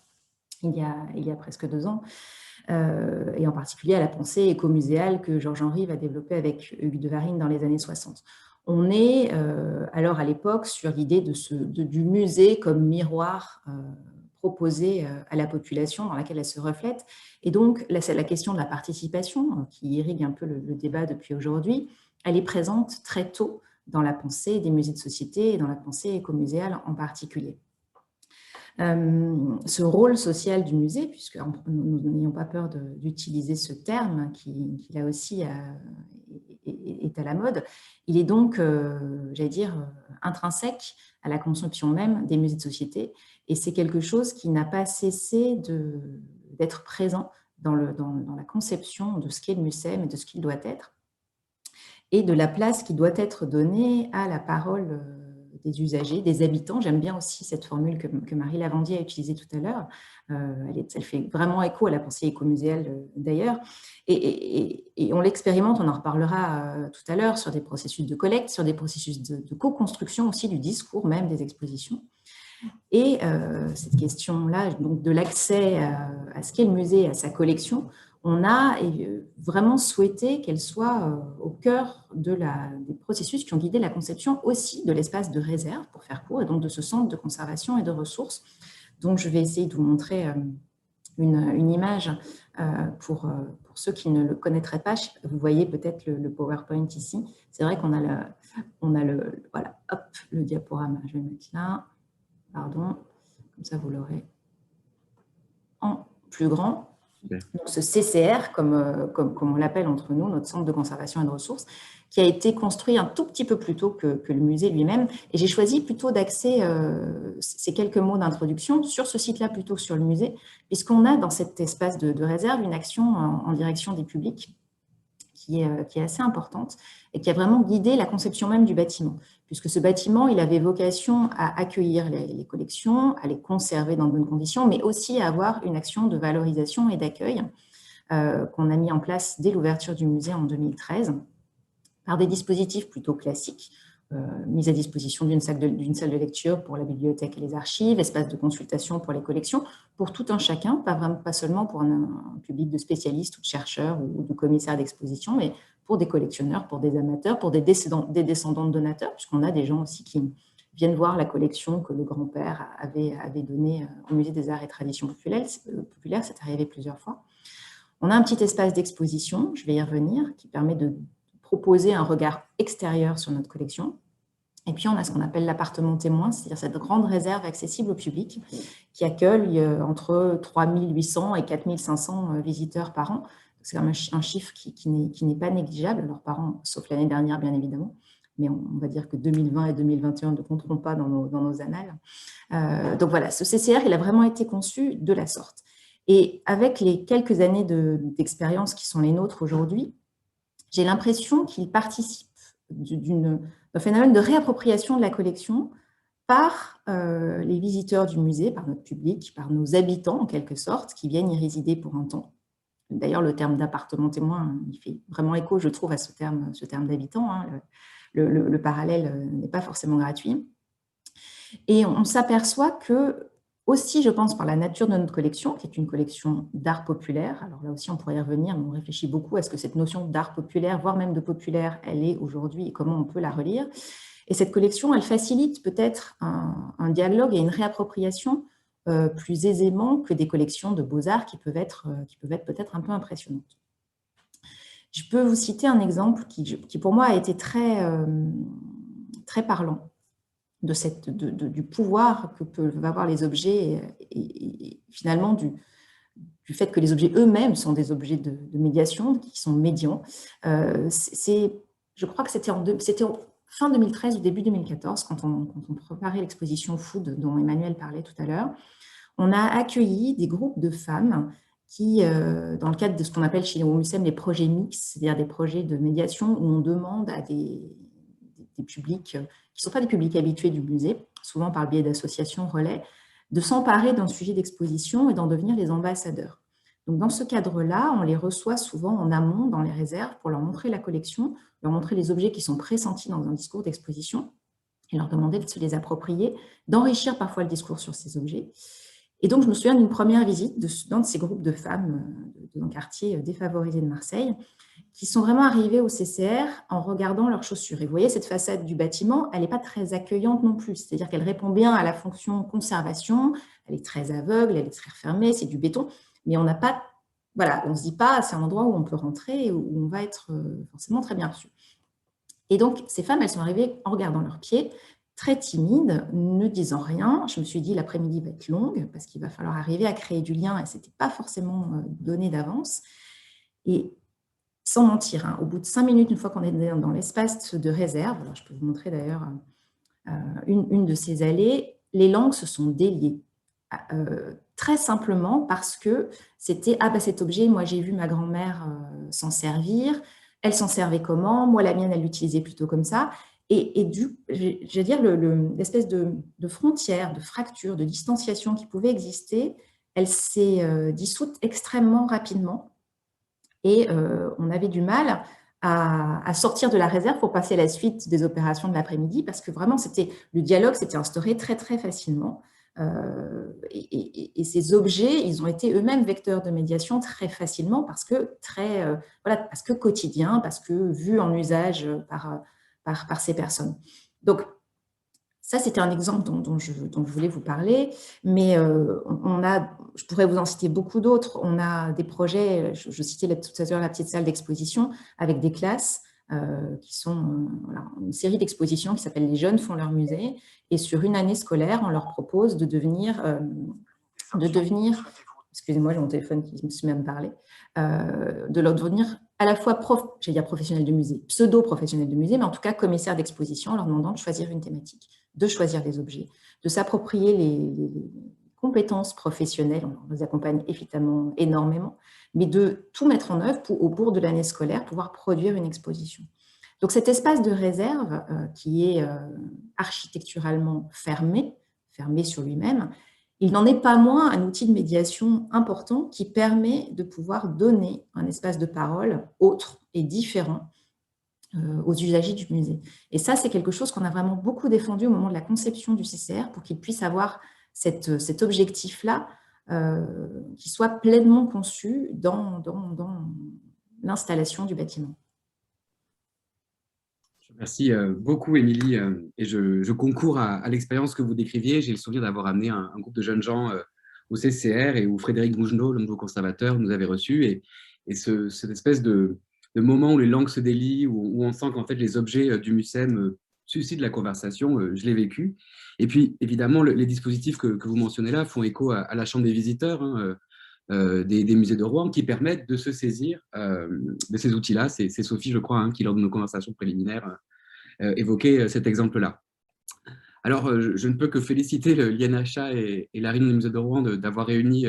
il y a presque 2 ans. Et en particulier à la pensée écomuséale que Georges-Henri va développer avec Hugues de Varine dans les années 60. On est alors à l'époque sur l'idée du musée comme miroir proposé à la population dans laquelle elle se reflète. Et donc, là, c'est la question de la participation qui irrigue un peu le débat depuis aujourd'hui. Elle est présente très tôt dans la pensée des musées de société et dans la pensée écomuséale en particulier. Ce rôle social du musée, puisque nous n'ayons pas peur d'utiliser ce terme qui là aussi est à la mode, il est donc, j'allais dire, intrinsèque à la conception même des musées de société, et c'est quelque chose qui n'a pas cessé d'être présent dans la conception de ce qu'est le MUSEM et de ce qu'il doit être, et de la place qui doit être donnée à la parole des usagers, des habitants. J'aime bien aussi cette formule que Marie Lavandier a utilisée tout à l'heure. Elle fait vraiment écho à la pensée écomuséale d'ailleurs. Et on l'expérimente, on en reparlera tout à l'heure, sur des processus de collecte, sur des processus de co-construction aussi du discours même des expositions. Et cette question-là, donc de l'accès à ce qu'est le musée, à sa collection, on a vraiment souhaité qu'elle soit au cœur des processus qui ont guidé la conception aussi de l'espace de réserve, pour faire court, et donc de ce centre de conservation et de ressources. Donc, je vais essayer de vous montrer une image pour ceux qui ne le connaîtraient pas. Vous voyez peut-être le PowerPoint ici. C'est vrai qu'on a voilà, hop, le diaporama. Je vais mettre là. Pardon, comme ça vous l'aurez en plus grand. Donc, ce CCR, comme on l'appelle entre nous, notre centre de conservation et de ressources, qui a été construit un tout petit peu plus tôt que le musée lui-même. Et j'ai choisi plutôt d'axer ces quelques mots d'introduction sur ce site-là plutôt que sur le musée, puisqu'on a dans cet espace de réserve une action en direction des publics qui est assez importante et qui a vraiment guidé la conception même du bâtiment, puisque ce bâtiment, il avait vocation à accueillir les collections, à les conserver dans de bonnes conditions, mais aussi à avoir une action de valorisation et d'accueil qu'on a mis en place dès l'ouverture du musée en 2013, par des dispositifs plutôt classiques, mise à disposition d'une salle de lecture pour la bibliothèque et les archives, espace de consultation pour les collections, pour tout un chacun, pas seulement pour un public de spécialistes ou de chercheurs ou de commissaires d'exposition, mais pour des collectionneurs, pour des amateurs, pour des descendants de donateurs, puisqu'on a des gens aussi qui viennent voir la collection que le grand-père avait donnée au Musée des Arts et Traditions Populaires, c'est arrivé plusieurs fois. On a un petit espace d'exposition, je vais y revenir, qui permet de proposer un regard extérieur sur notre collection. Et puis, on a ce qu'on appelle l'appartement témoin, c'est-à-dire cette grande réserve accessible au public qui accueille entre 3800 et 4500 visiteurs par an. C'est quand même un chiffre qui n'est pas négligeable, alors par an, sauf l'année dernière, bien évidemment. Mais on va dire que 2020 et 2021 ne compteront pas dans nos annales. Donc voilà, ce CCR, il a vraiment été conçu de la sorte. Et avec les quelques années d'expérience qui sont les nôtres aujourd'hui, j'ai l'impression qu'il participe d'un phénomène de réappropriation de la collection par les visiteurs du musée, par notre public, par nos habitants en quelque sorte, qui viennent y résider pour un temps. D'ailleurs, le terme d'appartement témoin, il fait vraiment écho, je trouve, à ce terme d'habitant. Hein. Le parallèle n'est pas forcément gratuit. Et on s'aperçoit que, aussi, je pense, par la nature de notre collection, qui est une collection d'art populaire, alors là aussi on pourrait y revenir, mais on réfléchit beaucoup à ce que cette notion d'art populaire, voire même de populaire, elle est aujourd'hui et comment on peut la relire. Et cette collection, elle facilite peut-être un dialogue et une réappropriation plus aisément que des collections de beaux-arts qui peuvent être peut-être un peu impressionnantes. Je peux vous citer un exemple qui pour moi a été très parlant du pouvoir que peuvent avoir les objets et finalement du fait que les objets eux-mêmes sont des objets de médiation, qui sont médians. Je crois que c'était fin 2013 ou début 2014, quand on préparait l'exposition Food dont Emmanuel parlait tout à l'heure. On a accueilli des groupes de femmes qui, dans le cadre de ce qu'on appelle chez OMUSEM les projets mixtes, c'est-à-dire des projets de médiation où on demande à des publics qui ne sont pas des publics habitués du musée, souvent par le biais d'associations relais, de s'emparer d'un sujet d'exposition et d'en devenir les ambassadeurs. Donc, dans ce cadre-là, on les reçoit souvent en amont dans les réserves pour leur montrer la collection, leur montrer les objets qui sont pressentis dans un discours d'exposition et leur demander de se les approprier, d'enrichir parfois le discours sur ces objets. Et donc, je me souviens d'une première visite d'un de ces groupes de femmes d'un quartier défavorisé de Marseille qui sont vraiment arrivées au CCR en regardant leurs chaussures. Et vous voyez, cette façade du bâtiment, elle n'est pas très accueillante non plus. C'est-à-dire qu'elle répond bien à la fonction conservation, elle est très aveugle, elle est très fermée, c'est du béton, mais on n'a pas, voilà, on ne se dit pas, c'est un endroit où on peut rentrer et où on va être forcément très bien reçu. Et donc, ces femmes, elles sont arrivées en regardant leurs pieds, très timides, ne disant rien. Je me suis dit, l'après-midi va être longue parce qu'il va falloir arriver à créer du lien et ce n'était pas forcément donné d'avance. Et sans mentir, hein, au bout de 5 minutes, une fois qu'on est dans l'espace de réserve, alors je peux vous montrer d'ailleurs une de ces allées, les langues se sont déliées. Très simplement parce que c'était « Ah, bah, cet objet, moi j'ai vu ma grand-mère s'en servir, elle s'en servait comment, moi la mienne, elle l'utilisait plutôt comme ça ». Et je veux dire, l'espèce de frontière, de fracture, de distanciation qui pouvait exister, elle s'est dissoute extrêmement rapidement. Et on avait du mal à sortir de la réserve pour passer à la suite des opérations de l'après-midi parce que vraiment, le dialogue s'était instauré très, très facilement. Et ces objets, ils ont été eux-mêmes vecteurs de médiation très facilement parce que parce que quotidien, parce que vu en usage par ces personnes. Donc, ça, c'était un exemple dont je voulais vous parler, mais je pourrais vous en citer beaucoup d'autres. On a des projets, je citais tout à l'heure la petite salle d'exposition avec des classes qui sont une série d'expositions qui s'appelle « Les jeunes font leur musée ». Et sur une année scolaire, on leur propose de devenir excusez-moi, j'ai mon téléphone qui me se met à me parler, de leur devenir à la fois professionnel de musée, pseudo-professionnel de musée, mais en tout cas commissaire d'exposition, en leur demandant de choisir une thématique, de choisir des objets, de s'approprier les compétences professionnelles, on les accompagne évidemment énormément, mais de tout mettre en œuvre pour, au cours de l'année scolaire, pouvoir produire une exposition. Donc cet espace de réserve qui est architecturalement fermé sur lui-même, il n'en est pas moins un outil de médiation important qui permet de pouvoir donner un espace de parole autre et différent aux usagers du musée. Et ça, c'est quelque chose qu'on a vraiment beaucoup défendu au moment de la conception du CCR pour qu'il puisse avoir cet objectif-là qui soit pleinement conçu dans l'installation du bâtiment. Merci beaucoup, Émilie. Et je concours à l'expérience que vous décriviez. J'ai le souvenir d'avoir amené un groupe de jeunes gens au CCR et où Frédéric Bougenot, le nouveau conservateur, nous avait reçus. Et cette espèce de moment où les langues se délient, où on sent qu'en fait les objets du MUSEM suscite la conversation, je l'ai vécu. Et puis, évidemment, les dispositifs que vous mentionnez là font écho à la Chambre des visiteurs, hein, des musées de Rouen, qui permettent de se saisir de ces outils-là. C'est Sophie, je crois, hein, qui, lors de nos conversations préliminaires, évoquait cet exemple-là. Alors, je ne peux que féliciter l'INHA et la Réunion des musées de Rouen d'avoir réuni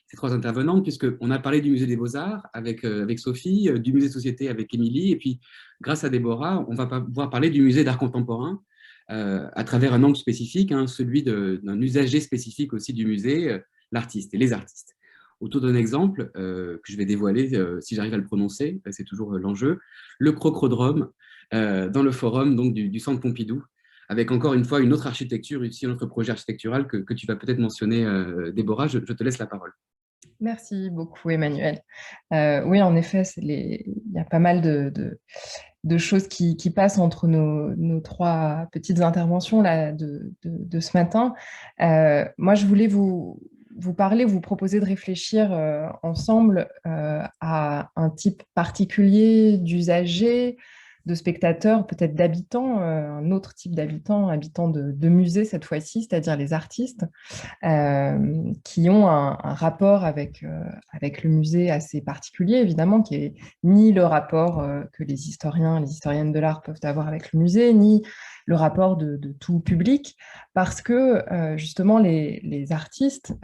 ces trois intervenantes, puisqu'on a parlé du musée des Beaux-Arts avec Sophie, du musée de société avec Émilie, et puis grâce à Déborah, on va pouvoir parler du musée d'art contemporain à travers un angle spécifique, hein, celui d'un usager spécifique aussi du musée, l'artiste et les artistes. Autour d'un exemple que je vais dévoiler, si j'arrive à le prononcer, c'est toujours l'enjeu, le Crocrodrome, dans le forum donc, du Centre Pompidou, avec encore une fois une autre architecture, ici un autre projet architectural que tu vas peut-être mentionner, Déborah. Je te laisse la parole. Merci beaucoup, Emmanuel. Oui, en effet, il y a pas mal de choses qui passent entre nos trois petites interventions là, de ce matin. Moi, je voulais vous parler, vous proposer de réfléchir ensemble à un type particulier d'usager, de spectateurs, peut-être d'habitants, un autre type d'habitants, habitants de musées cette fois-ci, c'est-à-dire les artistes, qui ont un rapport avec le musée assez particulier, évidemment, qui est ni le rapport que les historiennes de l'art peuvent avoir avec le musée, ni le rapport de tout public, parce que justement les artistes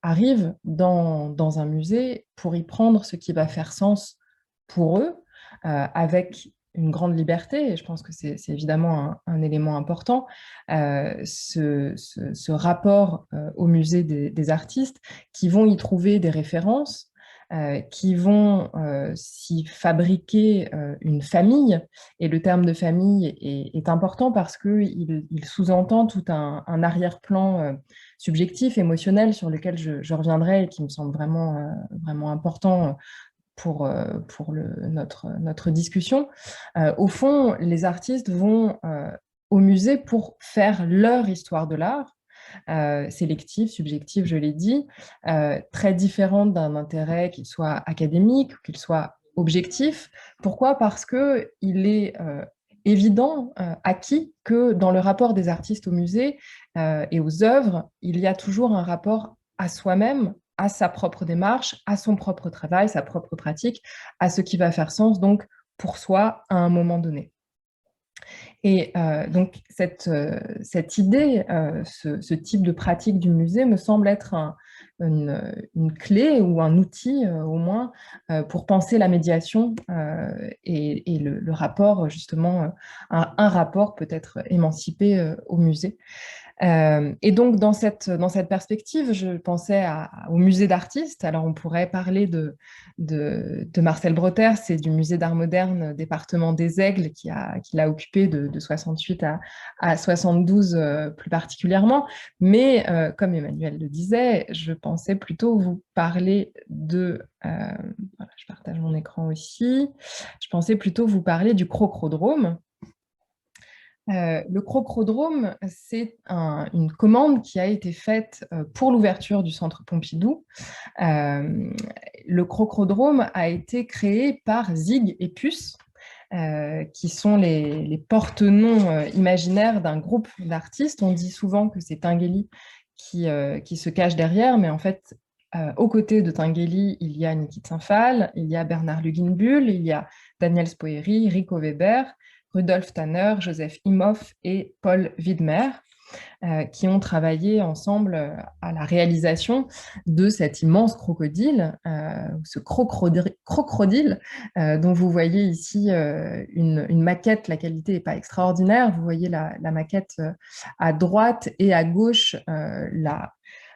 arrivent dans un musée pour y prendre ce qui va faire sens pour eux, avec une grande liberté, et je pense que c'est évidemment un élément important, ce rapport au musée des artistes, qui vont y trouver des références, qui vont s'y fabriquer une famille, et le terme de famille est important parce qu'il sous-entend tout un arrière-plan subjectif, émotionnel, sur lequel je reviendrai et qui me semble vraiment, vraiment important pour notre discussion. Au fond, les artistes vont au musée pour faire leur histoire de l'art, sélective, subjective, je l'ai dit, très différente d'un intérêt qu'il soit académique ou qu'il soit objectif. Pourquoi ? Parce qu'il est évident, acquis, que dans le rapport des artistes au musée et aux œuvres, il y a toujours un rapport à soi-même, à sa propre démarche, à son propre travail, sa propre pratique, à ce qui va faire sens donc pour soi à un moment donné. Et donc cette idée, ce type de pratique du musée me semble être une clé ou un outil au moins pour penser la médiation et le rapport justement, un rapport peut-être émancipé au musée. Et donc, dans cette perspective, je pensais au musée d'artistes. Alors, on pourrait parler de Marcel Brother, c'est du musée d'art moderne, département des Aigles, qui l'a occupé de 68 à 72 plus particulièrement. Mais, comme Emmanuel le disait, je pensais plutôt vous parler voilà, je partage mon écran aussi. Je pensais plutôt vous parler du Crocrodrome. Le Crocrodrome, c'est une commande qui a été faite pour l'ouverture du Centre Pompidou. Le Crocrodrome a été créé par Zig et Puce, qui sont les porte-noms imaginaires d'un groupe d'artistes. On dit souvent que c'est Tinguely qui se cache derrière, mais en fait, aux côtés de Tinguely, il y a Niki Saint-Phal, il y a Bernard Luginbull, il y a Daniel Spoeri, Rico Weber, Rudolf Tanner, Joseph Imhoff et Paul Widmer, qui ont travaillé ensemble à la réalisation de cet immense crocodile, ce crocodile dont vous voyez ici une maquette. La qualité n'est pas extraordinaire. Vous voyez la maquette à droite et à gauche,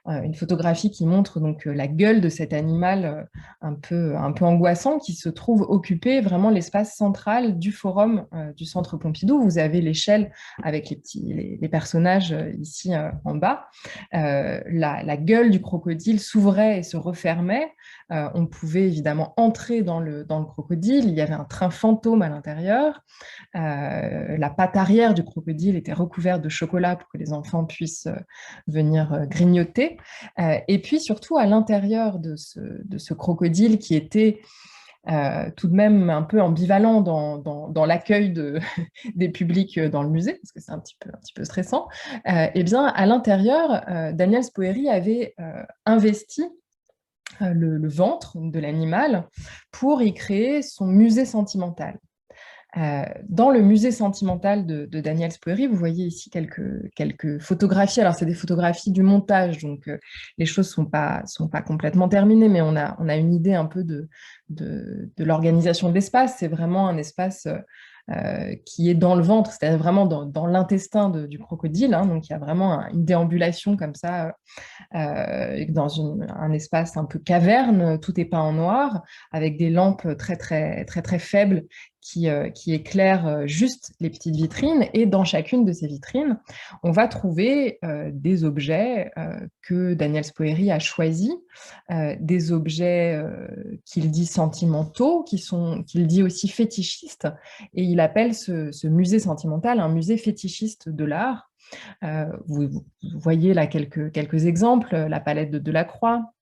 une photographie qui montre donc la gueule de cet animal un peu angoissant, qui se trouve occuper vraiment l'espace central du forum du Centre Pompidou. Vous avez l'échelle avec les personnages ici en bas. La gueule du crocodile s'ouvrait et se refermait. On pouvait évidemment entrer dans le crocodile. Il y avait un train fantôme à l'intérieur. La patte arrière du crocodile était recouverte de chocolat pour que les enfants puissent venir grignoter. Et puis surtout à l'intérieur de ce crocodile, qui était tout de même un peu ambivalent dans l'accueil des publics dans le musée, parce que c'est un petit peu stressant, eh bien, à l'intérieur, Daniel Spoerry avait investi le ventre de l'animal pour y créer son musée sentimental. Dans le musée sentimental de Daniel Spoerry, vous voyez ici quelques photographies. Alors, c'est des photographies du montage, donc les choses sont pas complètement terminées, mais on a une idée un peu de l'organisation de l'espace. C'est vraiment un espace qui est dans le ventre, c'est-à-dire vraiment dans l'intestin du crocodile. Hein, donc, il y a vraiment une déambulation comme ça dans un espace un peu caverne, tout est peint en noir, avec des lampes très faibles qui éclairent juste les petites vitrines. Et dans chacune de ces vitrines, on va trouver des objets que Daniel Spoerry a choisis, des objets qu'il dit sentimentaux, qu'il dit aussi fétichistes. Et il appelle ce musée sentimental un musée fétichiste de l'art. Vous voyez là quelques exemples, la palette de Delacroix,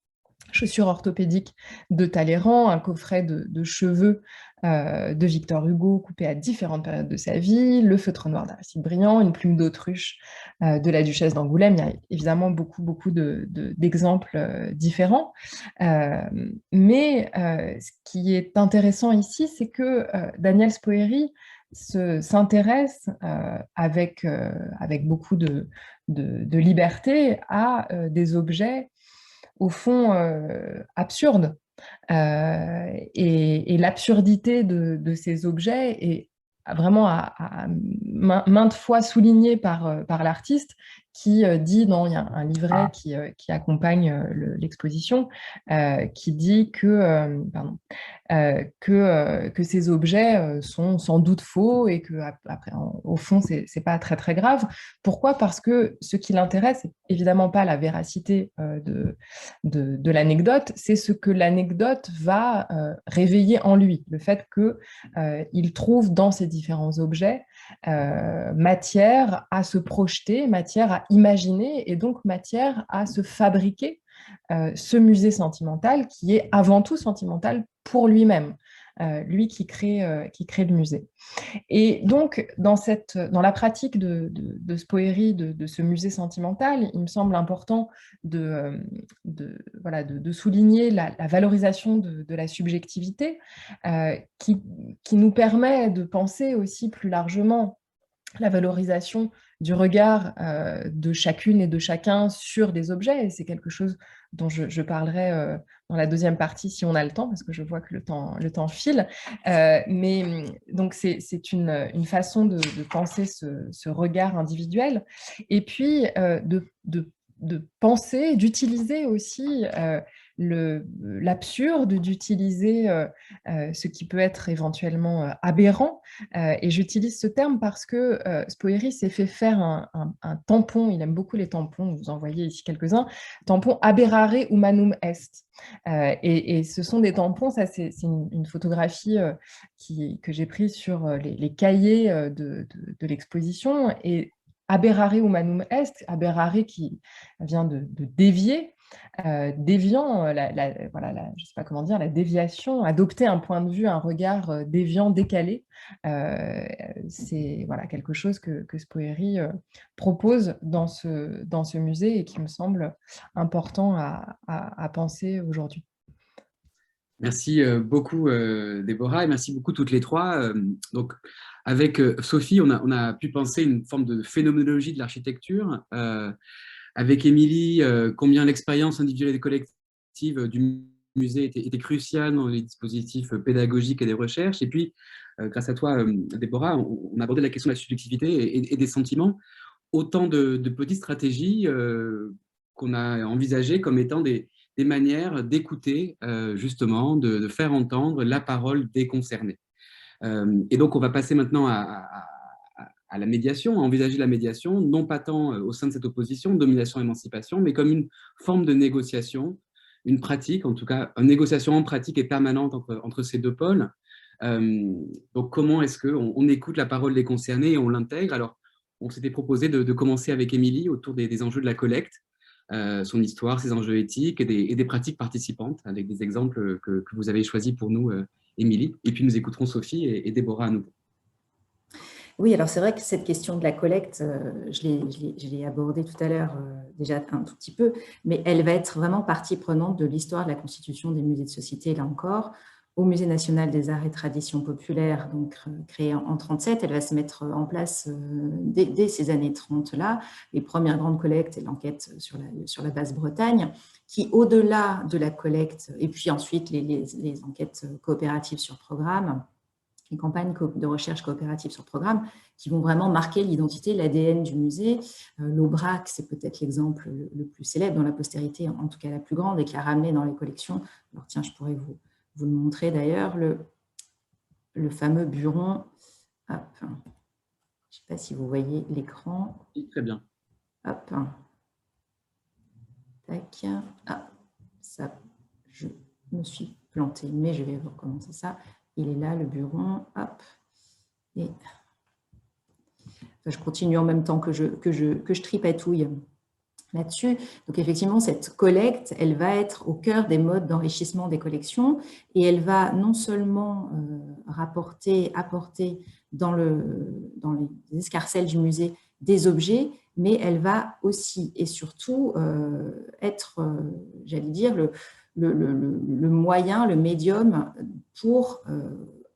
chaussures orthopédiques de Talleyrand, un coffret de cheveux de Victor Hugo coupé à différentes périodes de sa vie, le feutre noir d'Aristide Briand, une plume d'autruche de la duchesse d'Angoulême. Il y a évidemment beaucoup d'exemples différents. Mais ce qui est intéressant ici, c'est que Daniel Spoerry s'intéresse avec beaucoup de liberté à des objets au fond absurdes. Et l'absurdité de ces objets est vraiment à maintes fois soulignée par l'artiste qui dit, non, il y a un livret qui accompagne l'exposition, qui dit que ces objets sont sans doute faux et que après, au fond, c'est pas très grave. Pourquoi? Parce que ce qui l'intéresse, c'est évidemment pas la véracité de l'anecdote, c'est ce que l'anecdote va réveiller en lui, le fait qu'il trouve dans ces différents objets matière à se projeter, matière à imaginer et donc matière à se fabriquer ce musée sentimental qui est avant tout sentimental pour lui-même, lui qui crée le musée. Et donc, dans la pratique de Spoerry, de ce musée sentimental, il me semble important de souligner la valorisation de la subjectivité qui nous permet de penser aussi plus largement la valorisation du regard de chacune et de chacun sur des objets, et c'est quelque chose dont je parlerai dans la deuxième partie si on a le temps, parce que je vois que le temps file. Mais donc c'est une façon de penser ce regard individuel, et puis de penser, d'utiliser aussi l'absurde, d'utiliser ce qui peut être éventuellement aberrant. Et j'utilise ce terme parce que Spoerry s'est fait faire un tampon, il aime beaucoup les tampons, vous en voyez ici quelques-uns, tampon aberrare humanum est. Et ce sont des tampons, ça c'est une photographie que j'ai prise sur les cahiers de l'exposition, et aberrare humanum est, aberrare qui vient de dévier, déviant, je sais pas comment dire, la déviation, adopter un point de vue, un regard déviant, décalé, c'est quelque chose que Spoerry propose dans ce musée et qui me semble important à penser aujourd'hui. Merci beaucoup Déborah, et merci beaucoup toutes les trois. Donc, avec Sophie, on a pu penser une forme de phénoménologie de l'architecture. Avec Émilie, combien l'expérience individuelle et collective du musée était cruciale dans les dispositifs pédagogiques et des recherches. Et puis, grâce à toi, Déborah, on a abordé la question de la subjectivité et des sentiments. Autant de petites stratégies qu'on a envisagées comme étant des manières d'écouter, justement, de faire entendre la parole des concernés. Et donc, on va passer maintenant à la médiation, à envisager la médiation, non pas tant au sein de cette opposition, domination-émancipation, mais comme une forme de négociation, une pratique, en tout cas, une négociation en pratique et permanente entre ces deux pôles. Donc, comment est-ce qu'on écoute la parole des concernés et on l'intègre? Alors, on s'était proposé de commencer avec Émilie autour des enjeux de la collecte, son histoire, ses enjeux éthiques et des pratiques participantes, avec des exemples que vous avez choisis pour nous, Émilie, et puis nous écouterons Sophie et Déborah à nouveau. Oui, alors c'est vrai que cette question de la collecte, je l'ai abordée tout à l'heure déjà un tout petit peu, mais elle va être vraiment partie prenante de l'histoire de la constitution des musées de société, là encore. Au Musée national des arts et traditions populaires, donc créé en 1937, elle va se mettre en place dès ces années 30-là, les premières grandes collectes et l'enquête sur la Basse-Bretagne, qui, au-delà de la collecte, et puis ensuite les enquêtes coopératives sur programme, les campagnes de recherche coopérative sur programme, qui vont vraiment marquer l'identité, l'ADN du musée. L'Aubrac, c'est peut-être l'exemple le plus célèbre, dont la postérité, en tout cas la plus grande, et qui a ramené dans les collections. Alors tiens, je pourrais vous le montrer d'ailleurs, le fameux buron. Hop. Je ne sais pas si vous voyez l'écran. Oui, très bien. Hop. Tac. Ah, ça, je me suis plantée, mais je vais recommencer ça. Il est là, le buron. Hop. Et enfin, je continue en même temps que je tripatouille là-dessus. Donc effectivement, cette collecte, elle va être au cœur des modes d'enrichissement des collections et elle va non seulement apporter dans les escarcelles du musée des objets, mais elle va aussi et surtout être, j'allais dire, le moyen, le médium pour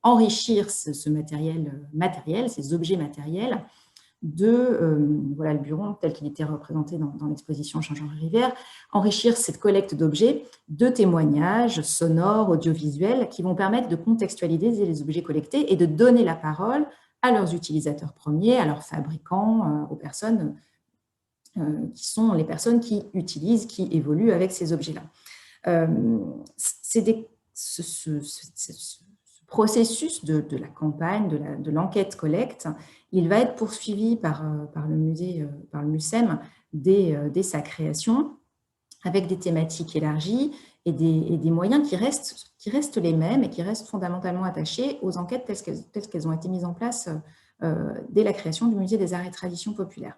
enrichir ce matériel, ces objets matériels, voilà le buron tel qu'il était représenté dans l'exposition Jean-Jean-Rivière, enrichir cette collecte d'objets de témoignages sonores, audiovisuels, qui vont permettre de contextualiser les objets collectés et de donner la parole à leurs utilisateurs premiers, à leurs fabricants, aux personnes qui sont les personnes qui utilisent, qui évoluent avec ces objets-là. Ce processus de la campagne, de l'enquête collecte, il va être poursuivi par le musée, par le MUCEM dès sa création, avec des thématiques élargies et des moyens qui restent les mêmes et qui restent fondamentalement attachés aux enquêtes telles qu'elles ont été mises en place dès la création du musée des arts et traditions populaires.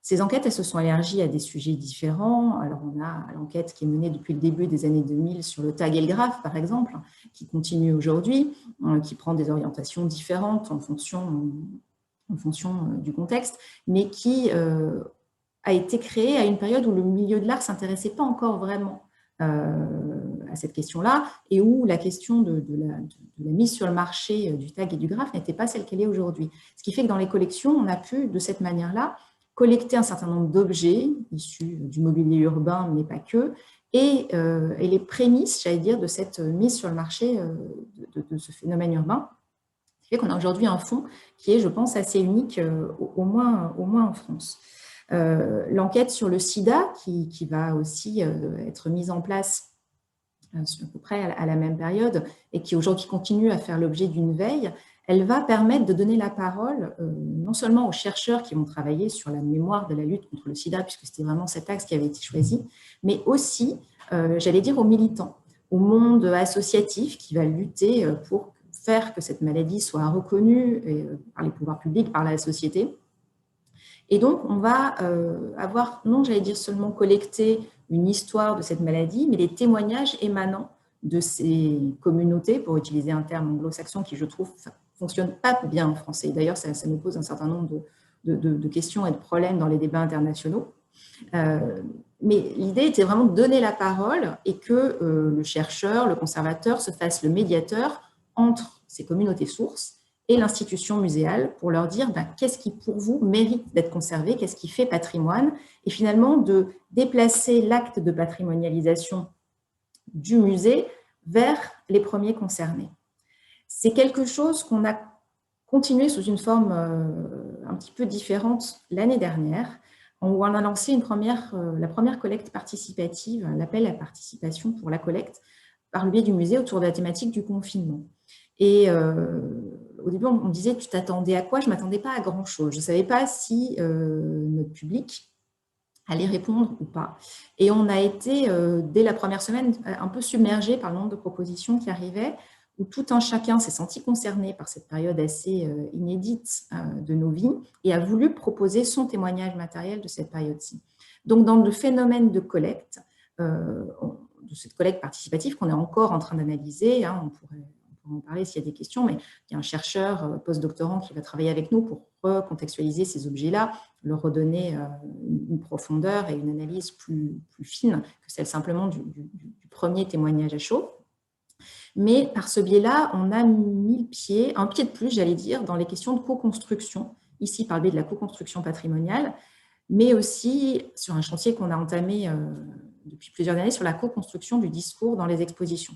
Ces enquêtes, elles se sont élargies à des sujets différents. Alors, on a l'enquête qui est menée depuis le début des années 2000 sur le tag et le graphe, par exemple, qui continue aujourd'hui, qui prend des orientations différentes en fonction du contexte, mais qui a été créée à une période où le milieu de l'art ne s'intéressait pas encore vraiment à cette question-là et où la question de la mise sur le marché du tag et du graphe n'était pas celle qu'elle est aujourd'hui. Ce qui fait que dans les collections, on a pu, de cette manière-là, collecter un certain nombre d'objets issus du mobilier urbain, mais pas que, et les prémices, j'allais dire, de cette mise sur le marché de ce phénomène urbain. Ce qui fait qu'on a aujourd'hui un fonds qui est, je pense, assez unique, au moins en France. L'enquête sur le sida, qui va aussi être mise en place à peu près à la même période, et qui aujourd'hui continue à faire l'objet d'une veille, elle va permettre de donner la parole non seulement aux chercheurs qui vont travailler sur la mémoire de la lutte contre le sida, puisque c'était vraiment cet axe qui avait été choisi, mais aussi, j'allais dire, aux militants, au monde associatif qui va lutter pour faire que cette maladie soit reconnue par les pouvoirs publics, par la société. Et donc, on va avoir, non, j'allais dire seulement collecter une histoire de cette maladie, mais les témoignages émanant de ces communautés, pour utiliser un terme anglo-saxon qui, je trouve, fonctionne pas bien en français. D'ailleurs, ça nous pose un certain nombre de questions et de problèmes dans les débats internationaux. Mais l'idée était vraiment de donner la parole et que le chercheur, le conservateur se fasse le médiateur entre ces communautés sources et l'institution muséale pour leur dire qu'est-ce qui, pour vous, mérite d'être conservé, qu'est-ce qui fait patrimoine, et finalement de déplacer l'acte de patrimonialisation du musée vers les premiers concernés. C'est quelque chose qu'on a continué sous une forme un petit peu différente l'année dernière, où on a lancé la première collecte participative, l'appel à participation pour la collecte, par le biais du musée autour de la thématique du confinement. Et au début, on me disait, tu t'attendais à quoi? Je ne m'attendais pas à grand-chose. Je ne savais pas si notre public allait répondre ou pas. Et on a été, dès la première semaine, un peu submergé par le nombre de propositions qui arrivaient, où tout un chacun s'est senti concerné par cette période assez inédite de nos vies et a voulu proposer son témoignage matériel de cette période-ci. Donc, dans le phénomène de collecte, de cette collecte participative qu'on est encore en train d'analyser, on pourrait pourra en parler s'il y a des questions, mais il y a un chercheur postdoctorant qui va travailler avec nous pour recontextualiser ces objets-là, leur redonner une profondeur et une analyse plus fine que celle simplement du premier témoignage à chaud. Mais par ce biais-là, on a mis un pied de plus, j'allais dire, dans les questions de co-construction, ici par le biais de la co-construction patrimoniale, mais aussi sur un chantier qu'on a entamé depuis plusieurs années sur la co-construction du discours dans les expositions.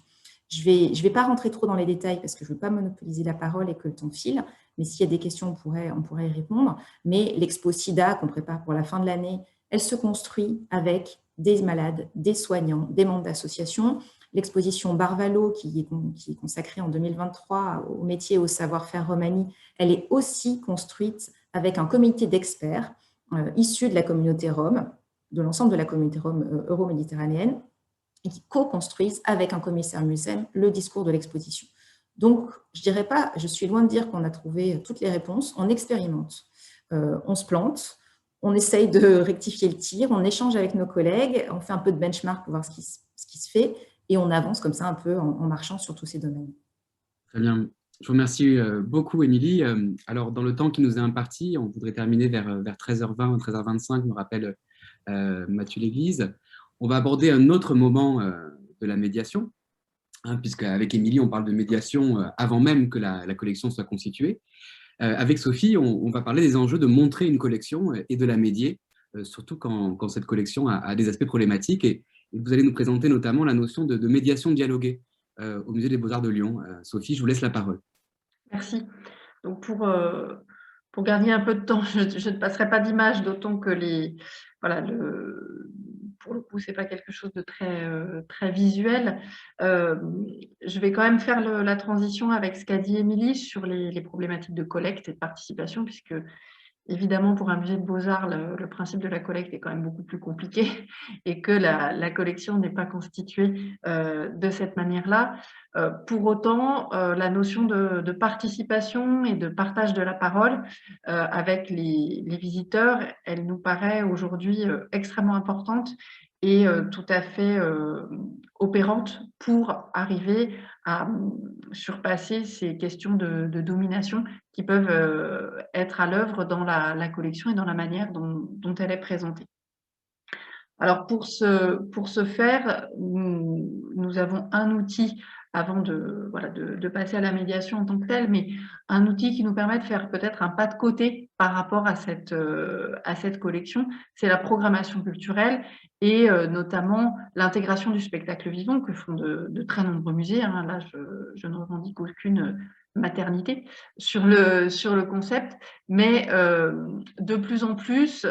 Je vais pas rentrer trop dans les détails parce que je ne veux pas monopoliser la parole et que le temps file, mais s'il y a des questions, on pourrait y répondre. Mais l'expo SIDA qu'on prépare pour la fin de l'année, elle se construit avec des malades, des soignants, des membres d'associations. L'exposition Barvalo, qui est consacrée en 2023 au métier et au savoir-faire Romani, elle est aussi construite avec un comité d'experts issus de la communauté rome, de l'ensemble de la communauté rome euro-méditerranéenne, et qui co-construisent avec un commissaire Musen le discours de l'exposition. Donc, je dirais pas, je suis loin de dire qu'on a trouvé toutes les réponses, on expérimente, on se plante, on essaye de rectifier le tir, on échange avec nos collègues, on fait un peu de benchmark pour voir ce qui se fait, et on avance comme ça un peu en marchant sur tous ces domaines. Très bien. Je vous remercie beaucoup, Émilie. Alors, dans le temps qui nous est imparti, on voudrait terminer vers 13h20, 13h25, me rappelle Mathieu Léglise. On va aborder un autre moment de la médiation, puisqu'avec Émilie, on parle de médiation avant même que la collection soit constituée. Avec Sophie, on va parler des enjeux de montrer une collection et de la médier, surtout quand cette collection a des aspects problématiques. Et vous allez nous présenter notamment la notion de médiation dialoguée au Musée des Beaux-Arts de Lyon. Sophie, je vous laisse la parole. Merci. Donc pour gagner un peu de temps, je ne passerai pas d'image, d'autant que pour le coup, ce n'est pas quelque chose de très visuel. Je vais quand même faire la transition avec ce qu'a dit Émilie sur les problématiques de collecte et de participation, puisque évidemment, pour un musée de beaux-arts, le principe de la collecte est quand même beaucoup plus compliqué et que la collection n'est pas constituée de cette manière-là. Pour autant, la notion de participation et de partage de la parole avec les visiteurs, elle nous paraît aujourd'hui extrêmement importante et tout à fait opérante pour arriver à surpasser ces questions de domination qui peuvent être à l'œuvre dans la collection et dans la manière dont elle est présentée. Alors pour ce faire, nous avons un outil avant de passer à la médiation en tant que telle, mais un outil qui nous permet de faire peut-être un pas de côté par rapport à cette collection, c'est la programmation culturelle et notamment l'intégration du spectacle vivant que font de très nombreux musées. Hein. Là, je ne revendique aucune maternité sur le concept, mais de plus en plus,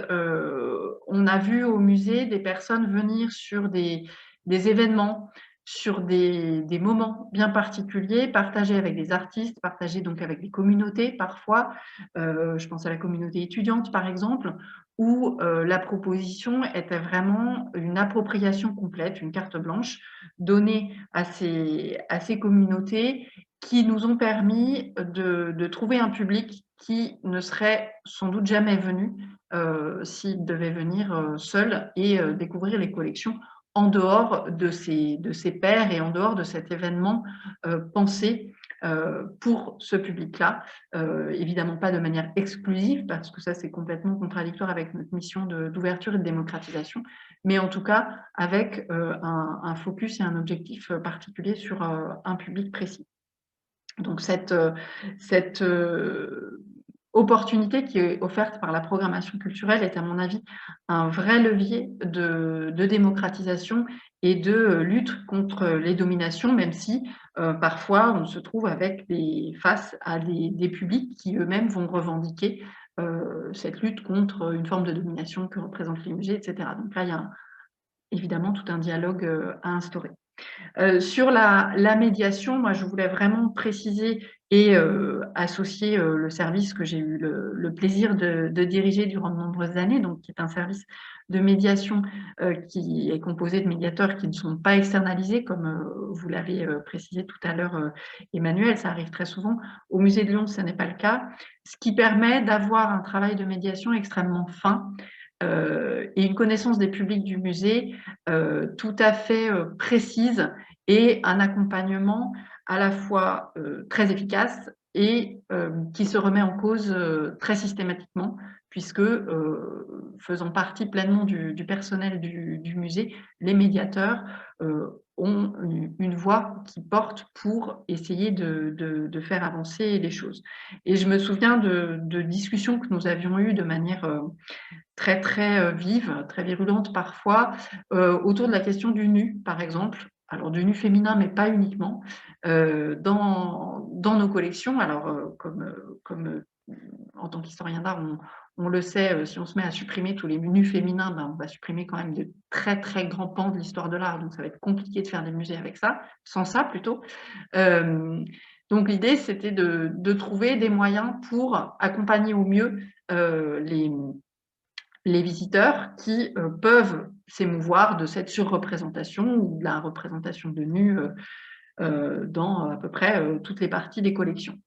on a vu au musée des personnes venir sur des événements, sur des moments bien particuliers, partagés avec des artistes, partagés donc avec des communautés parfois. Je pense à la communauté étudiante par exemple, où la proposition était vraiment une appropriation complète, une carte blanche donnée à ces communautés qui nous ont permis de trouver un public qui ne serait sans doute jamais venu s'il devait venir seul et découvrir les collections en dehors de ses pairs et en dehors de cet événement pensé pour ce public-là. Évidemment pas de manière exclusive, parce que ça c'est complètement contradictoire avec notre mission d'ouverture et de démocratisation, mais en tout cas avec un focus et un objectif particulier sur un public précis. Donc cette opportunité qui est offerte par la programmation culturelle est à mon avis un vrai levier de démocratisation et de lutte contre les dominations, même si parfois on se trouve face à des publics qui eux-mêmes vont revendiquer cette lutte contre une forme de domination que représentent les musées, etc. Donc là, il y a évidemment tout un dialogue à instaurer. Sur la médiation, moi je voulais vraiment préciser et associer le service que j'ai eu le plaisir de diriger durant de nombreuses années, donc qui est un service de médiation qui est composé de médiateurs qui ne sont pas externalisés, comme vous l'avez précisé tout à l'heure, Emmanuel, ça arrive très souvent. Au Musée de Lyon, ce n'est pas le cas, ce qui permet d'avoir un travail de médiation extrêmement fin et une connaissance des publics du musée tout à fait précise et un accompagnement à la fois très efficace et qui se remet en cause très systématiquement, puisque faisant partie pleinement du personnel du musée, les médiateurs ont une voix qui porte pour essayer de faire avancer les choses. Et je me souviens de discussions que nous avions eues de manière très, très vive, très virulente parfois, autour de la question du nu, par exemple. Alors, du nu féminin, mais pas uniquement, dans nos collections. Alors, comme en tant qu'historien d'art, on le sait, si on se met à supprimer tous les nus féminins, ben, on va supprimer quand même de très, très grands pans de l'histoire de l'art. Donc, ça va être compliqué de faire des musées avec ça, sans ça plutôt. Donc, l'idée, c'était de trouver des moyens pour accompagner au mieux les visiteurs qui peuvent s'émouvoir de cette surreprésentation ou de la représentation de nus dans à peu près toutes les parties des collections.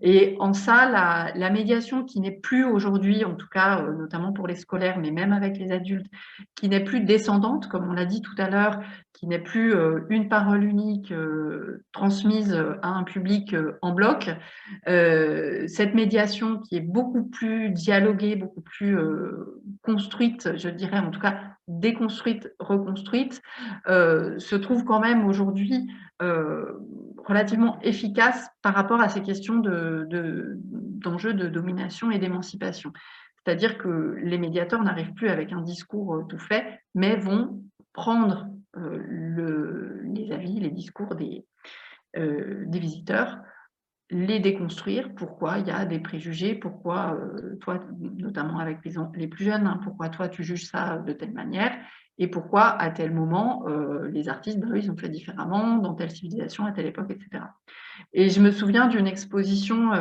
Et en ça, la médiation qui n'est plus aujourd'hui, en tout cas notamment pour les scolaires, mais même avec les adultes, qui n'est plus descendante, comme on l'a dit tout à l'heure, qui n'est plus une parole unique transmise à un public en bloc, cette médiation qui est beaucoup plus dialoguée, beaucoup plus construite, je dirais, en tout cas déconstruite, reconstruite, se trouve quand même aujourd'hui relativement efficace par rapport à ces questions d'enjeux de domination et d'émancipation. C'est-à-dire que les médiateurs n'arrivent plus avec un discours tout fait, mais vont prendre les avis, les discours des visiteurs, les déconstruire, pourquoi il y a des préjugés, pourquoi toi, notamment avec les plus jeunes, hein, pourquoi toi tu juges ça de telle manière, et pourquoi à tel moment les artistes, ben, eux, ils ont fait différemment, dans telle civilisation, à telle époque, etc. Et je me souviens d'une exposition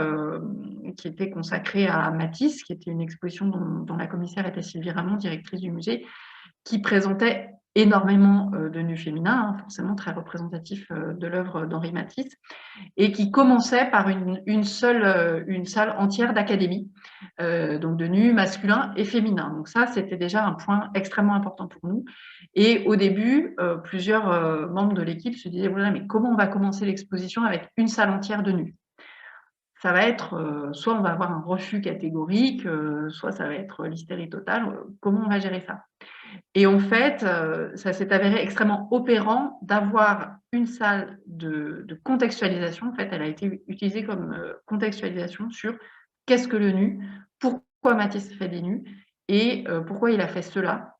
qui était consacrée à Matisse, qui était une exposition dont la commissaire était Sylvie Ramon, directrice du musée, qui présentait énormément de nus féminins, hein, forcément très représentatif de l'œuvre d'Henri Matisse, et qui commençait par une salle entière d'académie, donc de nus masculins et féminins. Donc ça, c'était déjà un point extrêmement important pour nous. Et au début, plusieurs membres de l'équipe se disaient, voilà, mais comment on va commencer l'exposition avec une salle entière de nus? Ça va être, soit on va avoir un refus catégorique, soit ça va être l'hystérie totale. Comment on va gérer ça? Et en fait, ça s'est avéré extrêmement opérant d'avoir une salle de contextualisation. En fait, elle a été utilisée comme contextualisation sur qu'est-ce que le nu, pourquoi Matisse fait des nus et pourquoi il a fait cela,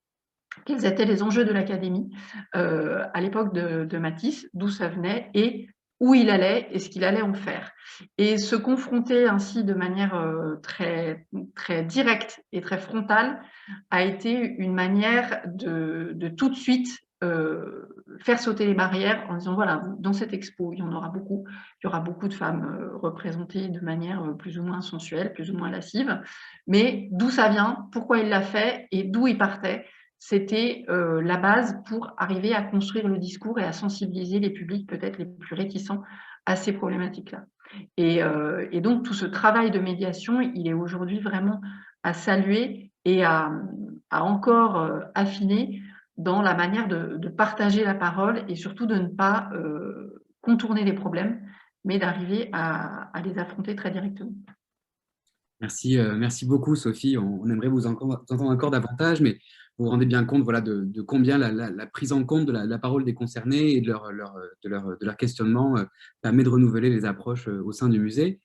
quels étaient les enjeux de l'académie à l'époque de Matisse, d'où ça venait et où il allait et ce qu'il allait en faire. Et se confronter ainsi de manière très, très directe et très frontale a été une manière de tout de suite faire sauter les barrières en disant, voilà, dans cette expo, il y aura beaucoup de femmes représentées de manière plus ou moins sensuelle, plus ou moins lascive, mais d'où ça vient, pourquoi il l'a fait et d'où il partait, c'était la base pour arriver à construire le discours et à sensibiliser les publics peut-être les plus réticents à ces problématiques-là. Et donc, tout ce travail de médiation, il est aujourd'hui vraiment à saluer et à encore affiner dans la manière de partager la parole et surtout de ne pas contourner les problèmes, mais d'arriver à les affronter très directement. Merci beaucoup, Sophie. On aimerait vous entendre encore davantage, mais vous vous rendez bien compte voilà, de combien la prise en compte de la parole des concernés et de leur questionnement permet de renouveler les approches au sein du musée.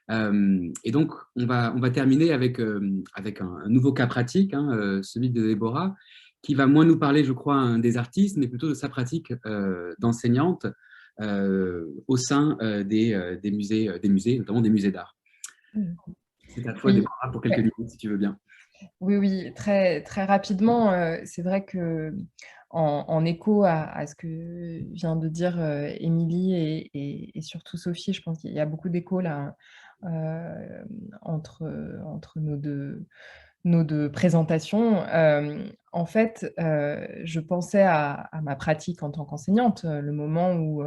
Et donc, on va terminer avec un nouveau cas pratique, hein, celui de Déborah, qui va moins nous parler, je crois, des artistes, mais plutôt de sa pratique d'enseignante au sein des musées, notamment des musées d'art. C'est à toi, Oui. Déborah, pour quelques minutes, si tu veux bien. Oui, très, très rapidement, c'est vrai que en écho à ce que vient de dire Émilie et surtout Sophie, je pense qu'il y a beaucoup d'écho là entre nos deux présentations. En fait, je pensais à ma pratique en tant qu'enseignante, le moment où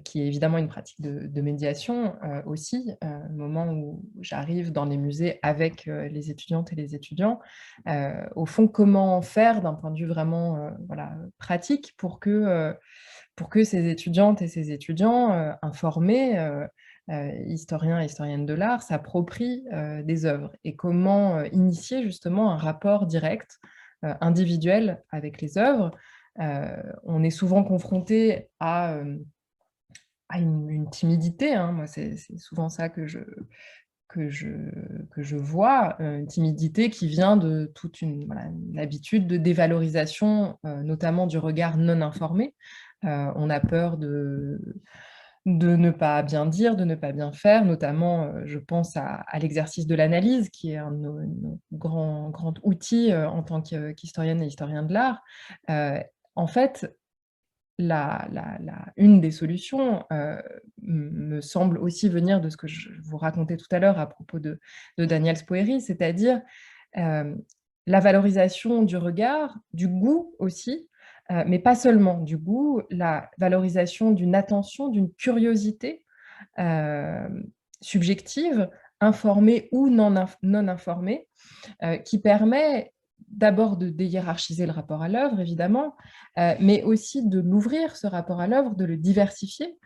qui est évidemment une pratique de médiation aussi, le moment où j'arrive dans les musées avec les étudiantes et les étudiants. Au fond, comment faire d'un point de vue vraiment voilà, pratique pour que pour que ces étudiantes et ces étudiants informés, historiens et historiennes de l'art, s'approprient des œuvres et comment initier justement un rapport direct, individuel avec les œuvres. On est souvent confronté à une timidité, hein. Moi, c'est souvent ça que je vois, une timidité qui vient de toute une habitude de dévalorisation, notamment du regard non informé. On a peur de ne pas bien dire, de ne pas bien faire, notamment, je pense à l'exercice de l'analyse, qui est un de nos grands outils en tant qu'historienne et historien de l'art. En fait, une des solutions me semble aussi venir de ce que je vous racontais tout à l'heure à propos de Daniel Spoerri, c'est-à-dire la valorisation du regard, du goût aussi, mais pas seulement du goût, la valorisation d'une attention, d'une curiosité subjective, informée ou non informée, qui permet d'abord de déhiérarchiser le rapport à l'œuvre, évidemment, mais aussi de l'ouvrir, ce rapport à l'œuvre, de le diversifier,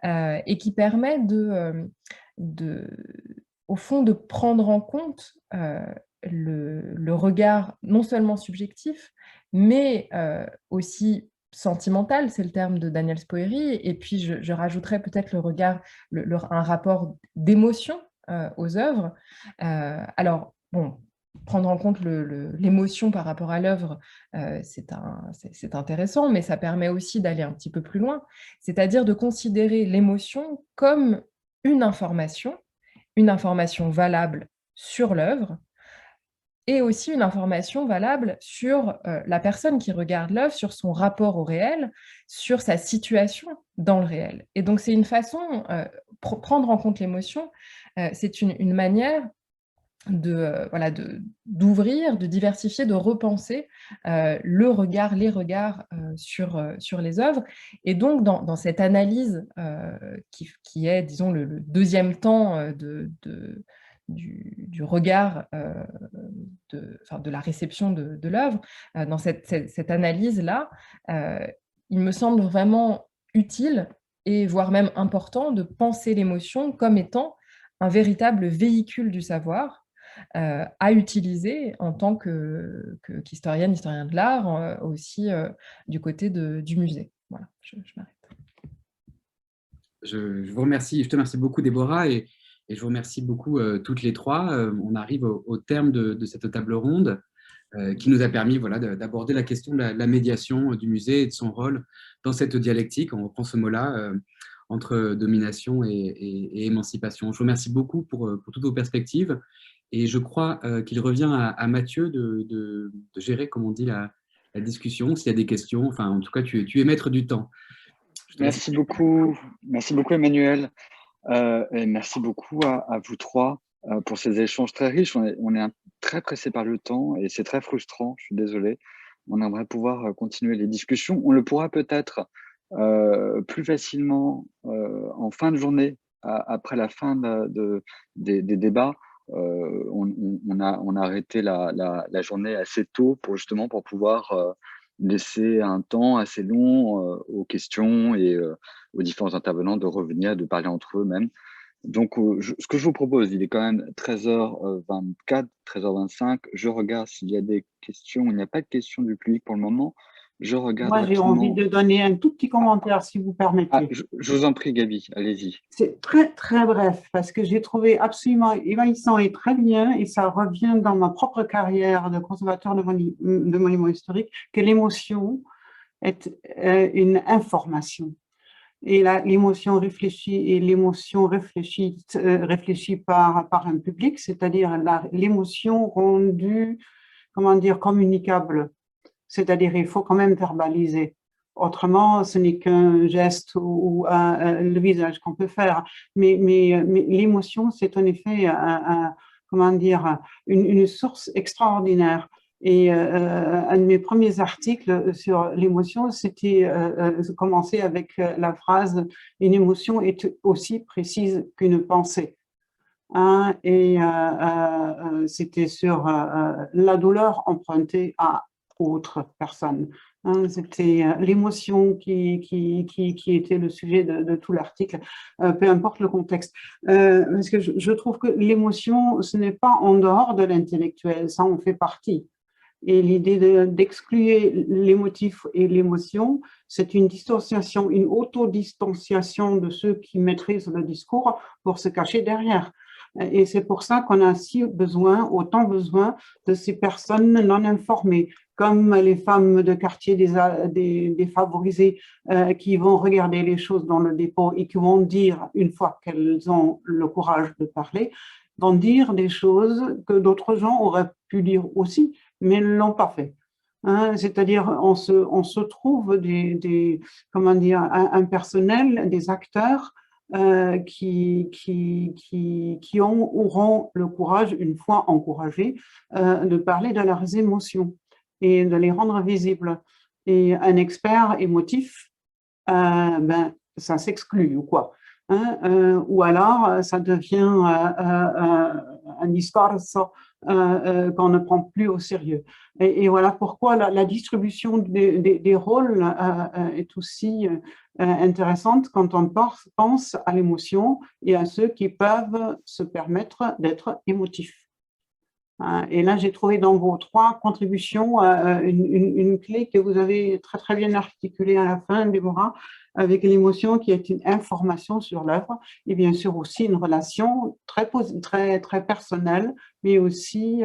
et qui permet au fond, de prendre en compte le regard non seulement subjectif, mais aussi sentimental, c'est le terme de Daniel Spoerri, et puis je rajouterais peut-être le regard, un rapport d'émotion aux œuvres. Alors, bon, prendre en compte l'émotion par rapport à l'œuvre, c'est intéressant, mais ça permet aussi d'aller un petit peu plus loin, c'est-à-dire de considérer l'émotion comme une information valable sur l'œuvre, et aussi une information valable sur la personne qui regarde l'œuvre, sur son rapport au réel, sur sa situation dans le réel. Et donc, c'est une façon, prendre en compte l'émotion, c'est une manière d'ouvrir, de diversifier, de repenser les regards sur les œuvres. Et donc, dans cette analyse qui est, disons, le deuxième temps du regard, de la réception de l'œuvre, dans cette analyse-là, il me semble vraiment utile et voire même important de penser l'émotion comme étant un véritable véhicule du savoir à utiliser en tant qu'historienne, historien de l'art, aussi du côté du musée. Voilà, je m'arrête. Je vous remercie, je te remercie beaucoup, Déborah, et je vous remercie beaucoup toutes les trois. On arrive au terme de cette table ronde qui nous a permis d'aborder la question de la médiation du musée et de son rôle dans cette dialectique, on reprend ce mot-là, entre domination et émancipation. Je vous remercie beaucoup pour toutes vos perspectives, et je crois qu'il revient à Mathieu de gérer, comme on dit, la discussion, s'il y a des questions. Enfin, en tout cas, tu es maître du temps. Merci beaucoup, Emmanuel, et merci beaucoup à vous trois pour ces échanges très riches. On est très pressé par le temps et c'est très frustrant, je suis désolé. On aimerait pouvoir continuer les discussions. On le pourra peut-être plus facilement en fin de journée, après la fin des débats. On a arrêté la journée assez tôt pour pouvoir laisser un temps assez long aux questions et aux différents intervenants de revenir, de parler entre eux même. Donc, ce que je vous propose, il est quand même 13h24, 13h25. Je regarde s'il y a des questions. Il n'y a pas de questions du public pour le moment. Je regarde Moi, j'ai envie de donner un tout petit commentaire, si vous permettez. Ah, je vous en prie, Gabi, allez-y. C'est très, très bref, parce que j'ai trouvé absolument évaluant et très bien, et ça revient dans ma propre carrière de conservateur de monuments historiques, que l'émotion est une information. Et l'émotion réfléchie et l'émotion réfléchie par un public, c'est-à-dire l'émotion rendue, comment dire, communicable. C'est-à-dire il faut quand même verbaliser. Autrement, ce n'est qu'un geste ou le visage qu'on peut faire. Mais l'émotion, c'est en effet comment dire, une source extraordinaire. Et un de mes premiers articles sur l'émotion, c'était commencer avec la phrase « Une émotion est aussi précise qu'une pensée ». Et c'était sur la douleur empruntée à autre personne. Hein, c'était l'émotion qui était le sujet de tout l'article, peu importe le contexte. Parce que je trouve que l'émotion, ce n'est pas en dehors de l'intellectuel, ça en fait partie. Et l'idée d'exclure l'émotif et l'émotion, c'est une distanciation, une autodistanciation de ceux qui maîtrisent le discours pour se cacher derrière. Et c'est pour ça qu'on a autant besoin de ces personnes non informées, comme les femmes de quartier défavorisées qui vont regarder les choses dans le dépôt et qui vont dire, une fois qu'elles ont le courage de parler, vont dire des choses que d'autres gens auraient pu dire aussi, mais ne l'ont pas fait. Hein, c'est-à-dire, on se trouve comment dire, un personnel, des acteurs qui auront le courage, une fois encouragés, de parler de leurs émotions et de les rendre visibles. Et un expert émotif, ben, ça s'exclut ou quoi. Hein, ou alors, ça devient un discours qu'on ne prend plus au sérieux. Et voilà pourquoi la distribution des rôles est aussi intéressante quand on pense à l'émotion et à ceux qui peuvent se permettre d'être émotifs. Et là, j'ai trouvé dans vos 3 contributions une clé que vous avez très, très bien articulée à la fin, Déborah, avec l'émotion qui est une information sur l'œuvre et bien sûr aussi une relation très, très, très personnelle, mais aussi,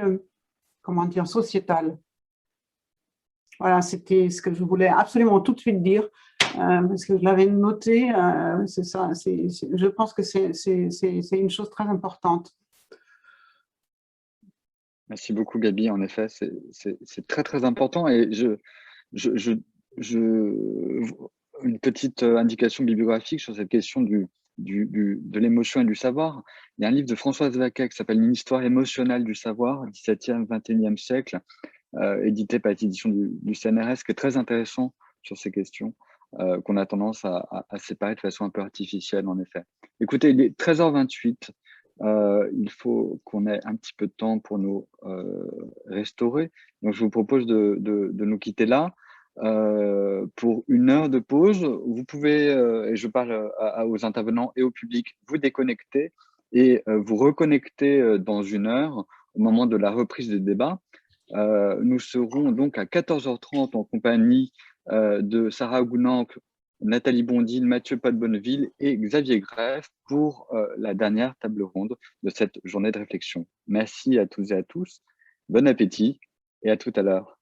comment dire, sociétale. Voilà, c'était ce que je voulais absolument tout de suite dire, parce que je l'avais noté, c'est ça, je pense que c'est une chose très importante. Merci beaucoup, Gabi. En effet, c'est très, très important. Et une petite indication bibliographique sur cette question de l'émotion et du savoir. Il y a un livre de Françoise Vaquet qui s'appelle « Une histoire émotionnelle du savoir, 17e, 21e siècle », édité par l'édition du CNRS, qui est très intéressant sur ces questions, qu'on a tendance à séparer de façon un peu artificielle, en effet. Écoutez, il est 13h28. Il faut qu'on ait un petit peu de temps pour nous restaurer. Donc, je vous propose de nous quitter là pour 1 heure de pause. Vous pouvez, et je parle aux intervenants et au public, vous déconnecter et vous reconnecter dans 1 heure au moment de la reprise des débats. Nous serons donc à 14h30 en compagnie de Sarah Gounanc, Nathalie Bondine, Mathieu Paul-Bonneville et Xavier Greff pour la dernière table ronde de cette journée de réflexion. Merci à toutes et à tous, bon appétit et à tout à l'heure.